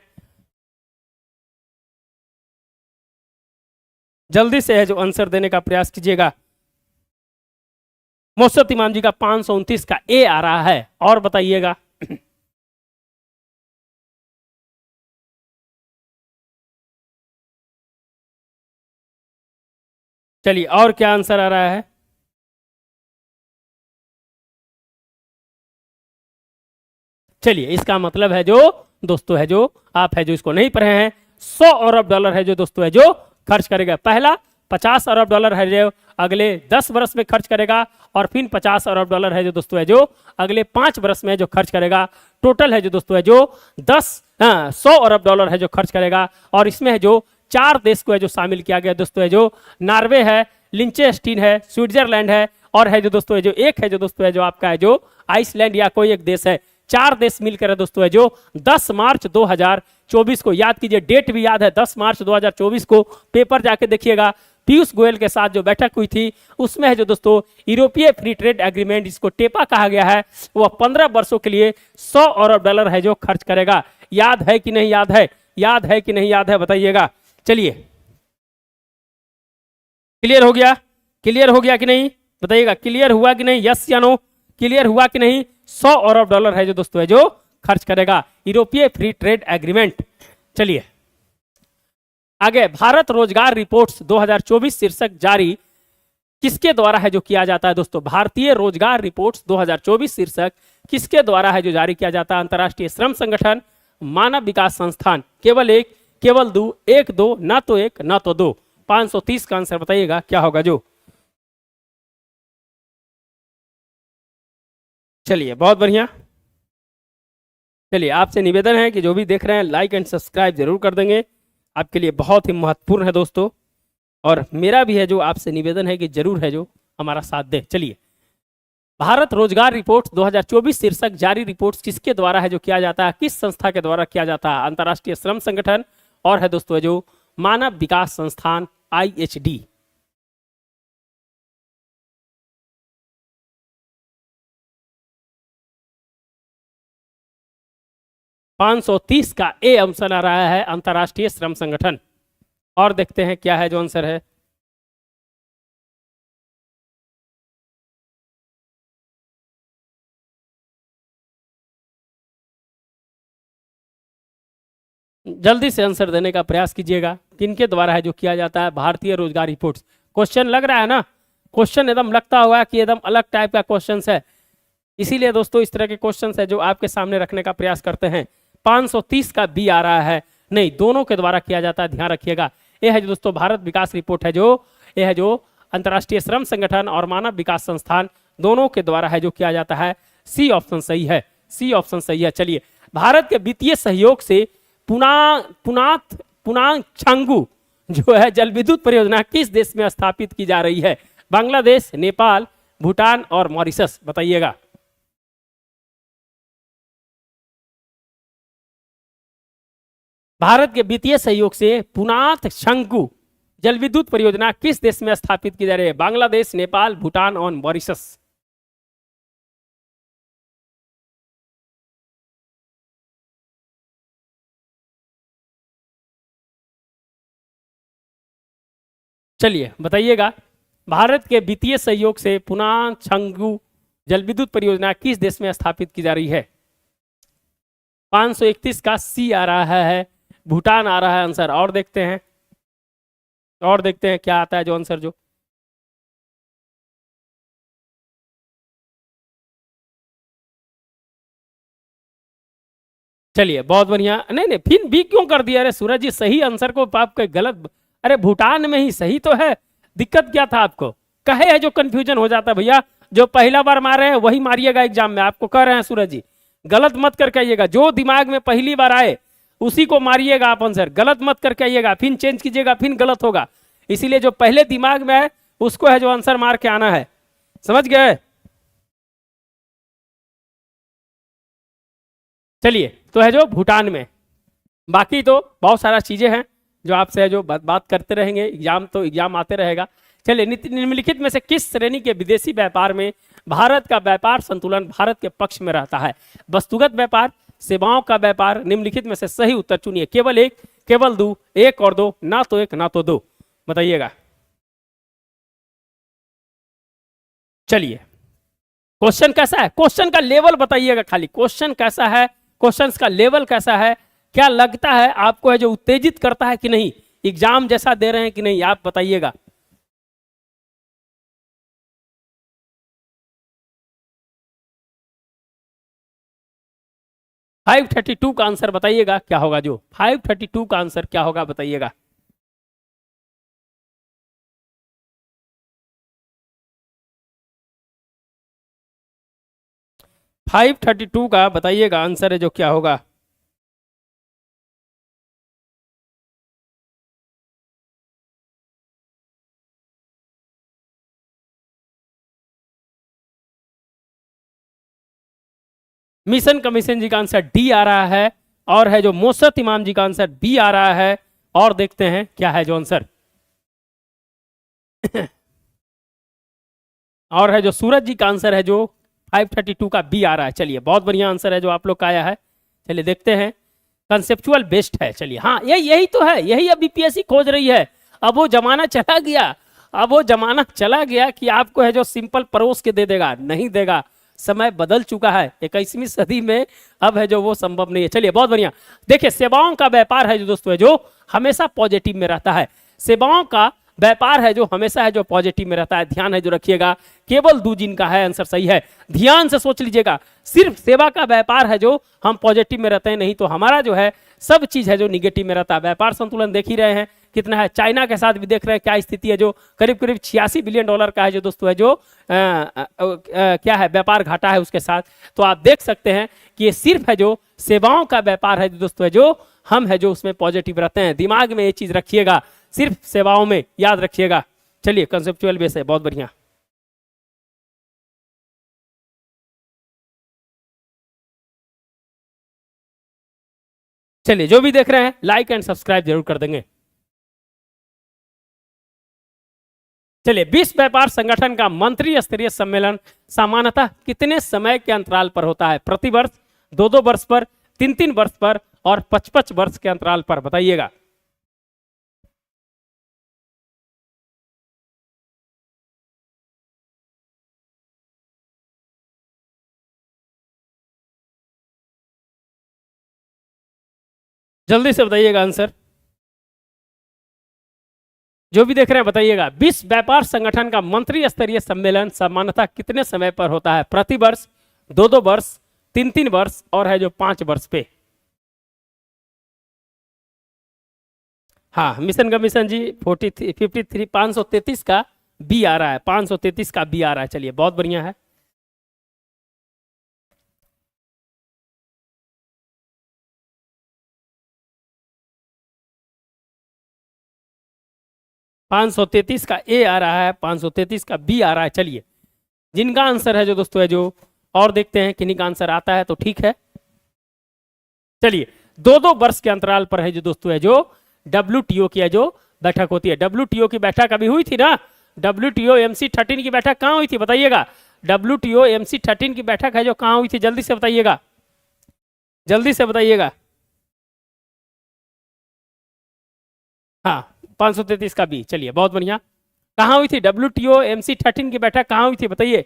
जल्दी से है जो आंसर देने का प्रयास कीजिएगा। मोहसिन इमाम जी का 529 का ए आ रहा है, और बताइएगा। चलिए, और क्या आंसर आ रहा है? चलिए, इसका मतलब है जो दोस्तों है जो आप है जो इसको नहीं पढ़े हैं, 100 अरब डॉलर है जो दोस्तों है जो खर्च करेगा। पहला 50 अरब डॉलर है जो अगले 10 वर्ष में खर्च करेगा, और फिर 50 अरब डॉलर है जो दोस्तों है जो अगले 5 वर्ष में जो खर्च करेगा। टोटल है जो दोस्तों है जो 100 अरब डॉलर है जो खर्च करेगा। और इसमें है जो 4 देश को है जो शामिल किया गया दोस्तों है जो नॉर्वे है, लिंचेस्टीन है, स्विट्जरलैंड है, और है जो दोस्तों है जो एक है जो दोस्तों है जो आपका है जो आइसलैंड या कोई एक देश है। 4 देश मिलकर है दोस्तों है जो 10 मार्च 2024 को, याद कीजिए डेट भी याद है, 10 मार्च 2024 को पेपर जाके देखिएगा, पीयूष गोयल के साथ जो बैठक हुई थी उसमें है जो दोस्तों यूरोपीय फ्री ट्रेड एग्रीमेंट, जिसको टेपा कहा गया है, वह 15 वर्षों के लिए 100 अरब डॉलर है जो खर्च करेगा। याद है कि नहीं याद है? याद है कि नहीं याद है, बताइएगा। चलिए, क्लियर हो गया? क्लियर हो गया कि नहीं बताइएगा? क्लियर हुआ कि नहीं? यस या नो? क्लियर हुआ कि नहीं? 100 अरब डॉलर है जो दोस्तों है जो खर्च करेगा यूरोपीय फ्री ट्रेड एग्रीमेंट। चलिए आगे, भारत रोजगार रिपोर्ट्स 2024 शीर्षक जारी किसके द्वारा है जो किया जाता है दोस्तों? भारतीय रोजगार रिपोर्ट्स 2024 शीर्षक किसके द्वारा है जो जारी किया जाता है? अंतर्राष्ट्रीय श्रम संगठन, मानव विकास संस्थान? केवल एक, केवल दो, एक दो, ना तो एक ना तो दो। 530 का आंसर बताइएगा क्या होगा जो। चलिए, बहुत बढ़िया। चलिए, आपसे निवेदन है कि जो भी देख रहे हैं लाइक एंड सब्सक्राइब जरूर कर देंगे, आपके लिए बहुत ही महत्वपूर्ण है दोस्तों। और मेरा भी है जो आपसे निवेदन है कि जरूर है जो हमारा साथ दे। चलिए, भारत रोजगार रिपोर्ट 2024 शीर्षक जारी रिपोर्ट किसके द्वारा है जो किया जाता है? किस संस्था के द्वारा किया जाता है? अंतर्राष्ट्रीय श्रम संगठन, और है दोस्तों है जो मानव विकास संस्थान IHD। 530 का ए आंसर आ रहा है, अंतर्राष्ट्रीय श्रम संगठन। और देखते हैं क्या है जो आंसर है। जल्दी से आंसर देने का प्रयास कीजिएगा, किनके द्वारा है जो किया जाता है? भारतीय रोजगार रिपोर्ट्स। क्वेश्चन लग रहा है ना, क्वेश्चन एकदम लगता हुआ कि एकदम अलग टाइप का क्वेश्चन है, इसीलिए दोस्तों इस तरह के क्वेश्चन है जो आपके सामने रखने का प्रयास करते हैं। 530 का बी आ रहा है, नहीं, दोनों के द्वारा किया जाता है, ध्यान रखिएगा। यह है जो दोस्तों भारत विकास रिपोर्ट है, जो यह है जो अंतर्राष्ट्रीय श्रम संगठन और मानव विकास संस्थान दोनों के द्वारा है जो किया जाता है। सी ऑप्शन सही है, सी ऑप्शन सही है। चलिए, भारत के वित्तीय सहयोग से पुनांग छांगू जो है जल विद्युत परियोजना किस देश में स्थापित की जा रही है? बांग्लादेश, नेपाल, भूटान और मॉरिशस, बताइएगा। भारत के वित्तीय सहयोग से पुनाथ शंकु जल विद्युत परियोजना किस देश में स्थापित की जा रही है? बांग्लादेश, नेपाल, भूटान और मॉरिशस। चलिए बताइएगा, भारत के वित्तीय सहयोग से पुनाथ शंकु जल विद्युत परियोजना किस देश में स्थापित की जा रही है? 531 का सी आ रहा है, भूटान आ रहा है आंसर। और देखते हैं, और देखते हैं क्या आता है जो आंसर जो। चलिए बहुत बढ़िया। नहीं नहीं, फिर भी क्यों कर दिया? अरे सूरज जी, सही आंसर को आपके गलत। अरे भूटान में ही सही तो है, दिक्कत क्या था आपको? कहे है जो कंफ्यूजन हो जाता है भैया। जो पहला बार मारे हैं वही मारिएगा एग्जाम में, आपको कह रहे हैं सूरज जी। गलत मत करके आइएगा, जो दिमाग में पहली बार आए उसी को मारिएगा आप आंसर। गलत मत करके आइएगा, फिर चेंज कीजिएगा, फिर गलत होगा। इसीलिए जो पहले दिमाग में आए उसको है जो आंसर मार के आना है, समझ गए? चलिए, तो है जो भूटान में। बाकी तो बहुत सारा चीजें हैं जो आपसे है जो बात करते रहेंगे, एग्जाम तो एग्जाम आते रहेगा। चलिए, निम्नलिखित में से किस श्रेणी के विदेशी व्यापार में भारत का व्यापार संतुलन भारत के पक्ष में रहता है? वस्तुगत व्यापार, सेवाओं का व्यापार, निम्नलिखित में से सही उत्तर चुनिए। केवल एक, केवल दो, एक और दो, ना तो एक ना तो दो, बताइएगा। चलिए, क्वेश्चन कैसा है? क्वेश्चन का लेवल बताइएगा खाली, क्वेश्चन कैसा है, क्वेश्चन का लेवल कैसा है? क्या लगता है आपको है जो उत्तेजित करता है कि नहीं? एग्जाम जैसा दे रहे हैं कि नहीं, आप बताइएगा। फाइव 32 का आंसर बताइएगा क्या होगा? जो 532 का आंसर क्या होगा बताइएगा। फाइव 32 का बताइएगा आंसर है जो क्या होगा। मिशन कमीशन जी का आंसर डी आ रहा है, और है जो मोसत इमाम जी का आंसर बी आ रहा है। और देखते हैं क्या है जो आंसर। और है जो सूरज जी का आंसर है जो 532 का बी आ रहा है। चलिए, बहुत बढ़िया आंसर है जो आप लोग का आया है। चलिए देखते हैं, कंसेप्चुअल बेस्ड है। चलिए, हाँ यही तो है, यही अब बीपीएससी खोज रही है। अब वो जमाना चला गया, अब वो जमाना चला गया कि आपको है जो सिंपल परोस के दे देगा, नहीं देगा। समय बदल चुका है 21वीं सदी में, अब है जो वो संभव नहीं है। चलिए बहुत बढ़िया। देखिए, सेवाओं का व्यापार है जो दोस्तों है जो हमेशा पॉजिटिव में रहता है। सेवाओं का व्यापार है जो हमेशा है जो पॉजिटिव में रहता है, ध्यान है जो रखिएगा। केवल दो जिनका है आंसर सही है, ध्यान से सोच लीजिएगा। सिर्फ सेवा का व्यापार है जो हम पॉजिटिव में रहते हैं, नहीं तो हमारा जो है सब चीज है जो निगेटिव में रहता है। व्यापार संतुलन देख ही रहे हैं कितना है, चाइना के साथ भी देख रहे हैं क्या स्थिति है, जो करीब करीब 86 बिलियन डॉलर का है जो दोस्तों है जो क्या है व्यापार घाटा है उसके साथ। तो आप देख सकते हैं कि ये सिर्फ है जो सेवाओं का व्यापार है जो दोस्तों है जो हम है जो उसमें पॉजिटिव रहते हैं। दिमाग में ये चीज रखिएगा, सिर्फ सेवाओं में, याद रखिएगा। चलिए, कंसेप्चुअल बेस है, बहुत बढ़िया। चलिए, जो भी देख रहे हैं लाइक एंड सब्सक्राइब जरूर कर देंगे। चलिए, विश्व व्यापार संगठन का मंत्री स्तरीय सम्मेलन सामान्यतः कितने समय के अंतराल पर होता है? प्रति वर्ष, 2-2 वर्ष पर, 3-3 वर्ष पर और 5-5 वर्ष के अंतराल पर, बताइएगा। जल्दी से बताइएगा आंसर, जो भी देख रहे हैं बताइएगा। विश्व व्यापार संगठन का मंत्री स्तरीय सम्मेलन सामान्यतः कितने समय पर होता है? प्रति वर्ष, 2-2 वर्ष, 3-3 वर्ष और है जो 5 वर्ष पे। हाँ, मिशन कमीशन जी 53 533 का बी आ रहा है, 533 का बी आ रहा है। चलिए बहुत बढ़िया है। पाँच सौ तैतीस का ए आ रहा है, 533 का बी आ रहा है। चलिए जिनका आंसर है जो दोस्तों है जो, और देखते हैं किन्हीं का आंसर आता है तो ठीक है। चलिए 2-2 वर्ष के अंतराल पर है जो दोस्तों है जो WTO की है जो बैठक होती है। WTO की बैठक अभी हुई थी ना, WTO MC13 की बैठक कहाँ हुई थी बताइएगा। WTO MC13 की बैठक है जो कहाँ हुई थी, जल्दी से बताइएगा, जल्दी से बताइएगा। हाँ 533 का बी। चलिए बहुत बढ़िया। कहाँ हुई थी WTO MC13 की बैठक, कहाँ हुई थी बताइए।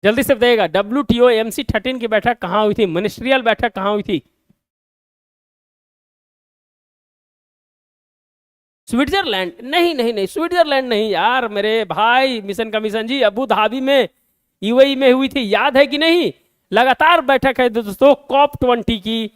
जल्दी से बताइएगा, WTO MC13 की बैठक कहाँ हुई थी, मिनिस्ट्रियल बैठक कहाँ हुई थी। स्विट्जरलैंड? नहीं नहीं नहीं, स्विट्जरलैंड नहीं यार मेरे भाई, मिशन कमीशन जी अबू धाबी में, यूएई में हुई थी, याद है कि नहीं। लगातार बैठक है दोस्तों COP20 की,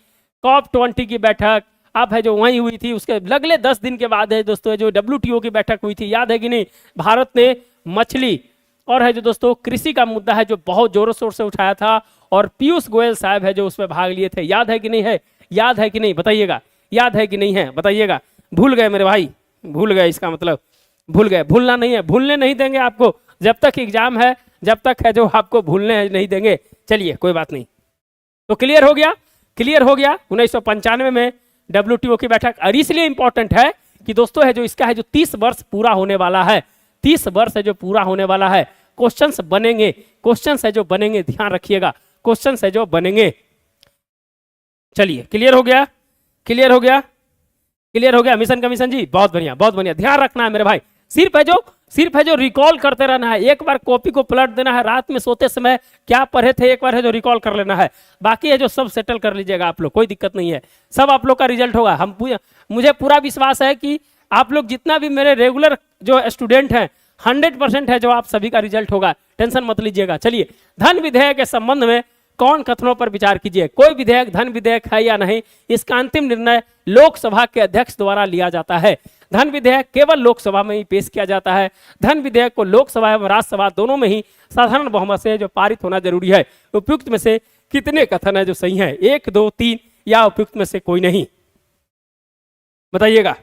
COP20 की बैठक अब है जो वहीं हुई थी, उसके अगले 10 दिन के बाद है दोस्तों जो WTO की बैठक हुई थी, याद है कि नहीं। भारत ने मछली और है जो दोस्तों कृषि का मुद्दा है जो बहुत जोरों शोर से उठाया था, और पीयूष गोयल साहब है जो उसमें भाग लिए थे, याद है कि नहीं है, याद है कि नहीं बताइएगा, याद है कि नहीं है बताइएगा। भूल गए मेरे भाई, भूल गए, इसका मतलब भूल गए। भूलना नहीं है, भूलने नहीं देंगे आपको, जब तक एग्जाम है जब तक है जो आपको भूलने नहीं देंगे। चलिए कोई बात नहीं। तो क्लियर हो गया, क्लियर हो गया। 1995 में WTO की बैठक, और इसलिए इंपॉर्टेंट है कि दोस्तों है जो इसका है जो 30 वर्ष पूरा होने वाला है, 30 वर्ष है जो पूरा होने वाला है। क्वेश्चंस बनेंगे, क्वेश्चंस है जो बनेंगे, ध्यान रखिएगा, क्वेश्चंस है जो बनेंगे। चलिए क्लियर हो गया, क्लियर हो गया, क्लियर हो गया मिशन कमीशन जी, बहुत बढ़िया बहुत बढ़िया। ध्यान रखना है मेरे भाई, सिर्फ है जो रिकॉल करते रहना है, एक बार कॉपी को पलट देना है, रात में सोते समय क्या पढ़े थे एक बार है जो रिकॉल कर लेना है, बाकी है जो सब सेटल कर लीजिएगा आप लोग, कोई दिक्कत नहीं है, सब आप लोग का रिजल्ट होगा। मुझे पूरा विश्वास है कि आप लोग जितना भी मेरे रेगुलर जो स्टूडेंट हैं 100% है जो आप सभी का रिजल्ट होगा, टेंशन मत लीजिएगा। चलिए धन विधेयक के संबंध में कौन कथनों पर विचार कीजिए। कोई विधेयक धन विधेयक है या नहीं, इसका अंतिम निर्णय लोकसभा के अध्यक्ष द्वारा लिया जाता है। धन विधेयक केवल लोकसभा में ही पेश किया जाता है। धन विधेयक को लोकसभा एवं राज्यसभा दोनों में ही साधारण बहुमत से जो पारित होना जरूरी है। उपयुक्त में से कितने कथन है जो सही है, 1, 2, 3 या उपयुक्त में से कोई नहीं, बताइएगा,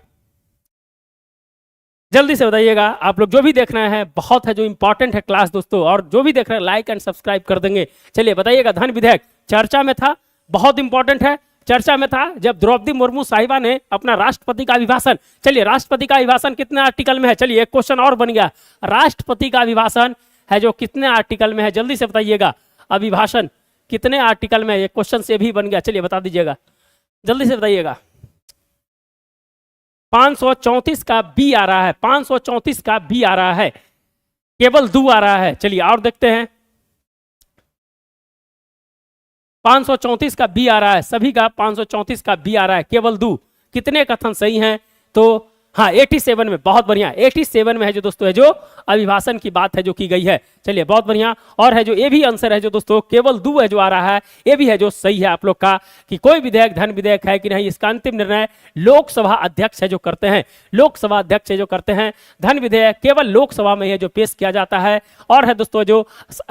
जल्दी से बताइएगा। आप लोग जो भी देख रहे हैं बहुत है जो इंपॉर्टेंट है क्लास दोस्तों, और जो भी देख रहे हैं लाइक एंड सब्सक्राइब कर देंगे। चलिए बताइएगा, धन विधेयक चर्चा में था, बहुत इंपॉर्टेंट है, चर्चा में था जब द्रौपदी मुर्मू साहिबा ने अपना राष्ट्रपति का अभिभाषण, चलिए राष्ट्रपति का अभिभाषण कितने आर्टिकल में है, चलिए एक क्वेश्चन और बन गया, राष्ट्रपति का अभिभाषण है जो कितने आर्टिकल में है, जल्दी से बताइएगा, अभिभाषण कितने आर्टिकल में है, एक क्वेश्चन से भी बन गया, चलिए बता दीजिएगा, जल्दी से बताइएगा। 534 का बी आ रहा है, 534 का बी आ रहा है, केवल 2 आ रहा है। चलिए और देखते हैं, 534 का बी आ रहा है, सभी का 534 का बी आ रहा है, केवल 2। कितने कथन सही हैं, तो हाँ 87 में, बहुत बढ़िया, 87 में है जो दोस्तों है जो अभिभाषण की बात है जो की गई है। चलिए बहुत बढ़िया। और है जो ये भी आंसर है जो दोस्तों केवल 2 है जो आ रहा है, ये भी है जो सही है आप लोग का, कि कोई विधेयक धन विधेयक है कि नहीं, इसका अंतिम निर्णय लोकसभा अध्यक्ष है जो करते हैं, लोकसभा अध्यक्ष है जो करते हैं। धन विधेयक केवल लोकसभा में है जो पेश किया जाता है, और है दोस्तों जो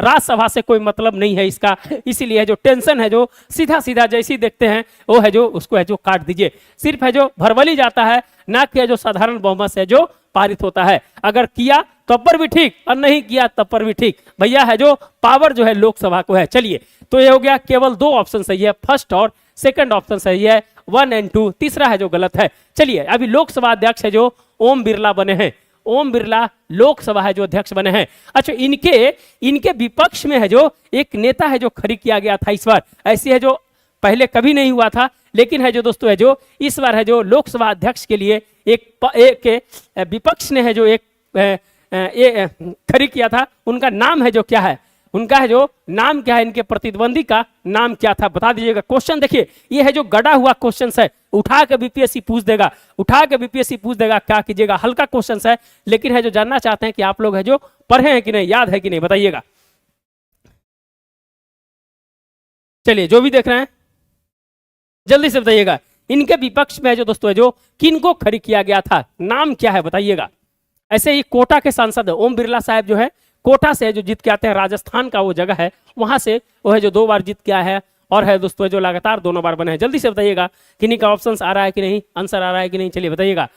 राज्यसभा से कोई मतलब नहीं है इसका, इसीलिए जो टेंशन है जो सीधा सीधा जैसी देखते हैं वो है जो उसको है जो काट दीजिए। सिर्फ है जो भरवली जाता है, ना कि जो साधारण बहुमत से जो पारित होता है, अगर किया तब पर भी ठीक और नहीं किया तब पर भी ठीक, भैया है जो पावर जो है लोकसभा को है। चलिए तो ये हो गया, केवल 2 ऑप्शन सही है, फर्स्ट और सेकंड ऑप्शन सही है, 1 और 2, तीसरा है जो गलत है। चलिए अभी लोकसभा अध्यक्ष है जो ओम बिरला बने हैं, ओम बिरला लोकसभा है जो अध्यक्ष बने हैं। अच्छा इनके विपक्ष में है जो एक नेता है जो खड़ी किया गया था इस बार, ऐसी है जो पहले कभी नहीं हुआ था, लेकिन है जो दोस्तों है जो इस बार है जो लोकसभा अध्यक्ष के लिए एक विपक्ष ने है जो एक खड़ी किया था, उनका नाम है जो क्या है, उनका है जो नाम क्या है, इनके प्रतिद्वंदी का नाम क्या था, बता दीजिएगा। क्वेश्चन देखिए, ये है जो गड़ा हुआ क्वेश्चन है, उठा के बीपीएससी पूछ देगा, उठा के बीपीएससी पूछ देगा, क्या कीजिएगा, हल्का क्वेश्चन है, लेकिन है जो जानना चाहते हैं कि आप लोग है जो पढ़े हैं कि नहीं, याद है कि नहीं, बताइएगा। चलिए जो भी देख रहे हैं जल्दी से बताइएगा। इनके विपक्ष में जो दोस्तों है जो किनको खड़ी किया गया था, नाम क्या है, बताइएगा। ऐसे ही कोटा के सांसद ओम बिरला साहब जो है कोटा से जो जीत के आते हैं, राजस्थान का वो जगह है, वहां से वो है जो 2 बार जीत के आया है, और है दोस्तों जो लगातार दोनों बार बने हैं। जल्दी से बताइएगा किन्हीं का ऑप्शन आ रहा है कि नहीं, आंसर आ रहा है कि नहीं, चलिए बताइएगा।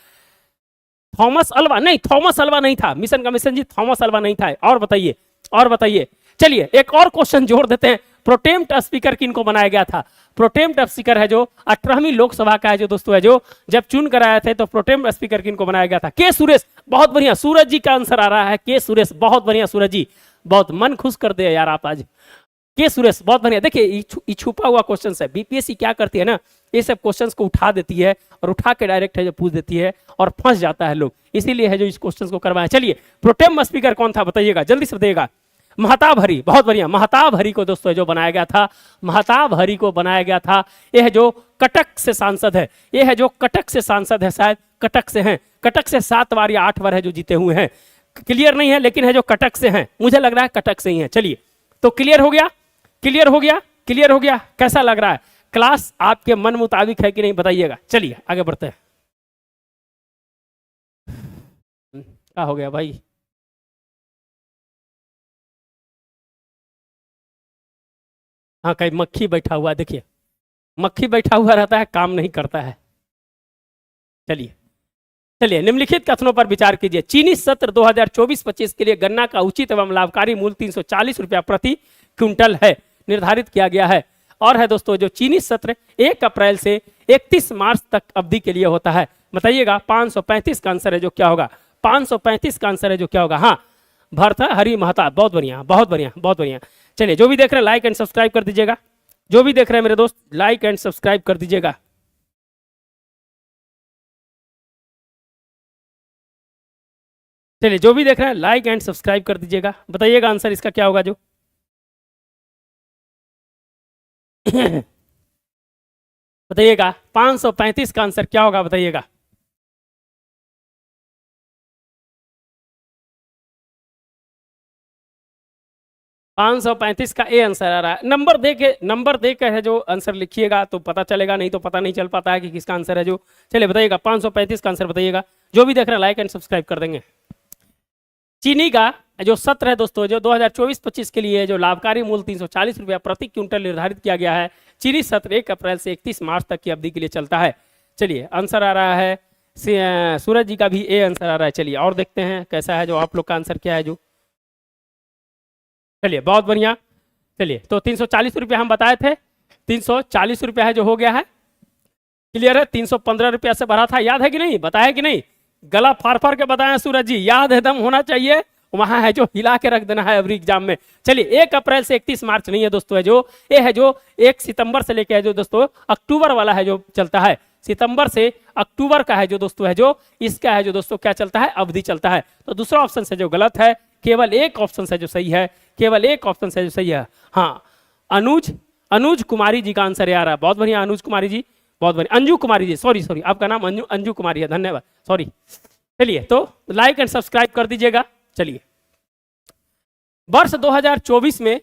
थॉमस अल्वा नहीं, थॉमस अल्वा नहीं था, मिशन कमीशन जी, थॉमस अल्वा नहीं था। और बताइए, और बताइए। चलिए एक और क्वेश्चन जोड़ देते हैं, प्रोटेम्प्ट स्पीकर किनको बनाया गया था। प्रोटेम्प्ट स्पीकर है जो 18वीं लोकसभा का है जो दोस्तों है जो जब चुन कर आए थे, तो प्रोटेम्प्ट स्पीकर किनको बनाया गया था, के सुरेश। बहुत बढ़िया, सूरज जी का आंसर आ रहा है, के सुरेश, बहुत बढ़िया सूरज जी, बहुत मन खुश कर दे यार आप आज, के सुरेश, बहुत बढ़िया। देखिए छुपा हुआ क्वेश्चन है, बीपीएससी क्या करती है ना, ये सब क्वेश्चंस को उठा देती है और उठा के डायरेक्ट है जो पूछ देती है, और फंस जाता है लोग, इसीलिए है जो इस क्वेश्चन को करवाया। चलिए प्रोटेम स्पीकर कौन था, बताइएगा, जल्दी से बताइएगा। महताब हरि, बहुत बढ़िया, महताब हरि को दोस्तों जो बनाया गया था, महताब हरि को बनाया गया था। यह जो कटक से सांसद है, यह है जो कटक से सांसद है, शायद कटक से हैं, कटक से 7 बार या 8 बार है जो जीते हुए हैं, क्लियर नहीं है, लेकिन है जो कटक से हैं, मुझे लग रहा है कटक से ही है। चलिए तो क्लियर हो गया, क्लियर हो गया, क्लियर हो गया, कैसा लग रहा है क्लास, आपके मन मुताबिक है कि नहीं, बताइएगा। चलिए आगे बढ़ते हैं। क्या हो गया भाई, हाँ कहीं मक्खी बैठा हुआ, देखिए मक्खी बैठा हुआ रहता है, काम नहीं करता है। चलिए चलिए, निम्नलिखित कथनों पर विचार कीजिए। चीनी सत्र 2024-25 के लिए गन्ना का उचित एवं लाभकारी मूल्य 340 रुपया प्रति क्विंटल है, निर्धारित किया गया है। और है दोस्तों जो चीनी सत्र 1 अप्रैल से 31 मार्च तक अवधि के लिए होता है, बताइएगा। 535 का आंसर है जो क्या होगा, 535 का आंसर है जो क्या होगा, हाँ भरत हरि महताब, बहुत बढ़िया, बहुत बढ़िया, बहुत बढ़िया। चलिए जो भी देख रहे हैं लाइक एंड सब्सक्राइब कर दीजिएगा, जो भी देख रहे हैं मेरे दोस्त लाइक एंड सब्सक्राइब कर दीजिएगा। चलिए जो भी देख रहे हैं लाइक एंड सब्सक्राइब कर दीजिएगा, बताइएगा आंसर इसका क्या होगा जो बताइएगा 535 का आंसर क्या होगा, बताइएगा। पाँच सौ पैंतीस का ए आंसर आ रहा है, नंबर दे के है जो आंसर लिखिएगा तो पता चलेगा, नहीं तो पता नहीं चल पाता है कि किसका आंसर है जो। चलिए बताइएगा 535 का आंसर बताइएगा, जो भी देख रहे हैं लाइक एंड सब्सक्राइब कर देंगे। चीनी का जो सत्र है दोस्तों जो 2024-25 के लिए जो लाभकारी मूल्य 340 रुपया प्रति क्विंटल निर्धारित किया गया है, चीनी सत्र 1 अप्रैल से 31 मार्च तक की अवधि के लिए चलता है। चलिए आंसर आ रहा है, सूरज जी का भी ए आंसर आ रहा है। चलिए और देखते हैं कैसा है जो आप लोग का आंसर क्या है जो, चलिए बहुत बढ़िया। चलिए तो 340 रुपया हम बताए थे, 340 रुपया है जो हो गया है, क्लियर है। 315 रुपया से भरा था, याद है कि नहीं, बताया कि नहीं, गला फाड़ फाड़ के बताया सूरज जी, याद एकदम होना चाहिए, वहां है जो हिला के रख देना है एवरी एग्जाम में। चलिए 1 अप्रैल से 31 मार्च नहीं है दोस्तों, है जो ये है जो 1 सितंबर से लेके है जो दोस्तों अक्टूबर वाला है जो चलता है, सितंबर से अक्टूबर का है जो दोस्तों है जो इसका है जो दोस्तों क्या चलता है, अवधि चलता है। तो दूसरा ऑप्शन से जो गलत है, केवल एक ऑप्शन से जो सही है, केवल एक ऑप्शन से जो सही है, हाँ अनुज कुमारी जी का आंसर आ रहा है, बहुत बढ़िया अनुज कुमारी जी, बहुत बढ़िया। अंजू कुमारी जी, सॉरी आपका नाम अंजू कुमारी है, धन्यवाद, सॉरी। चलिए तो लाइक एंड सब्सक्राइब कर दीजिएगा। चलिए वर्ष 2024 में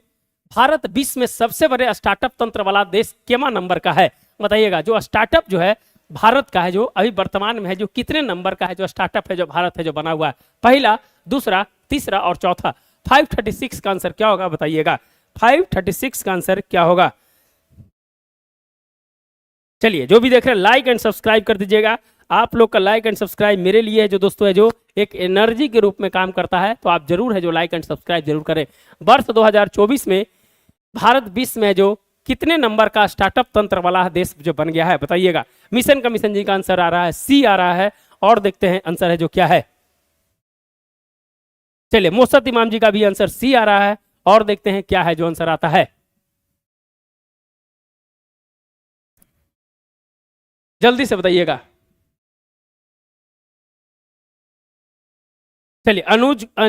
भारत विश्व में सबसे बड़े स्टार्टअप तंत्र वाला देश केमा नंबर का है, बताइएगा। जो स्टार्टअप जो है भारत का है जो अभी वर्तमान में है जो कितने नंबर का है जो स्टार्टअप है जो भारत है जो बना हुआ है, पहला, दूसरा, तीसरा और चौथा। 536 का आंसर क्या होगा, बताइएगा। 536 का आंसर क्या होगा। चलिए जो भी देख रहे हैं लाइक एंड सब्सक्राइब कर दीजिएगा, आप लोग का लाइक एंड सब्सक्राइब मेरे लिए है जो दोस्तों है जो एक एनर्जी के रूप में काम करता है, तो आप जरूर है जो लाइक एंड सब्सक्राइब जरूर करें। वर्ष 2024 में भारत विश्व में जो कितने नंबर का स्टार्टअप तंत्र वाला देश जो बन गया है, बताइएगा। मिशन कमीशन जी का आंसर आ रहा है, सी आ रहा है, और देखते हैं आंसर है जो क्या है। चलिए मोसत इमाम जी का भी आंसर सी आ रहा है, और देखते हैं क्या है जो आंसर आता है, जल्दी से बताइएगा। चलिए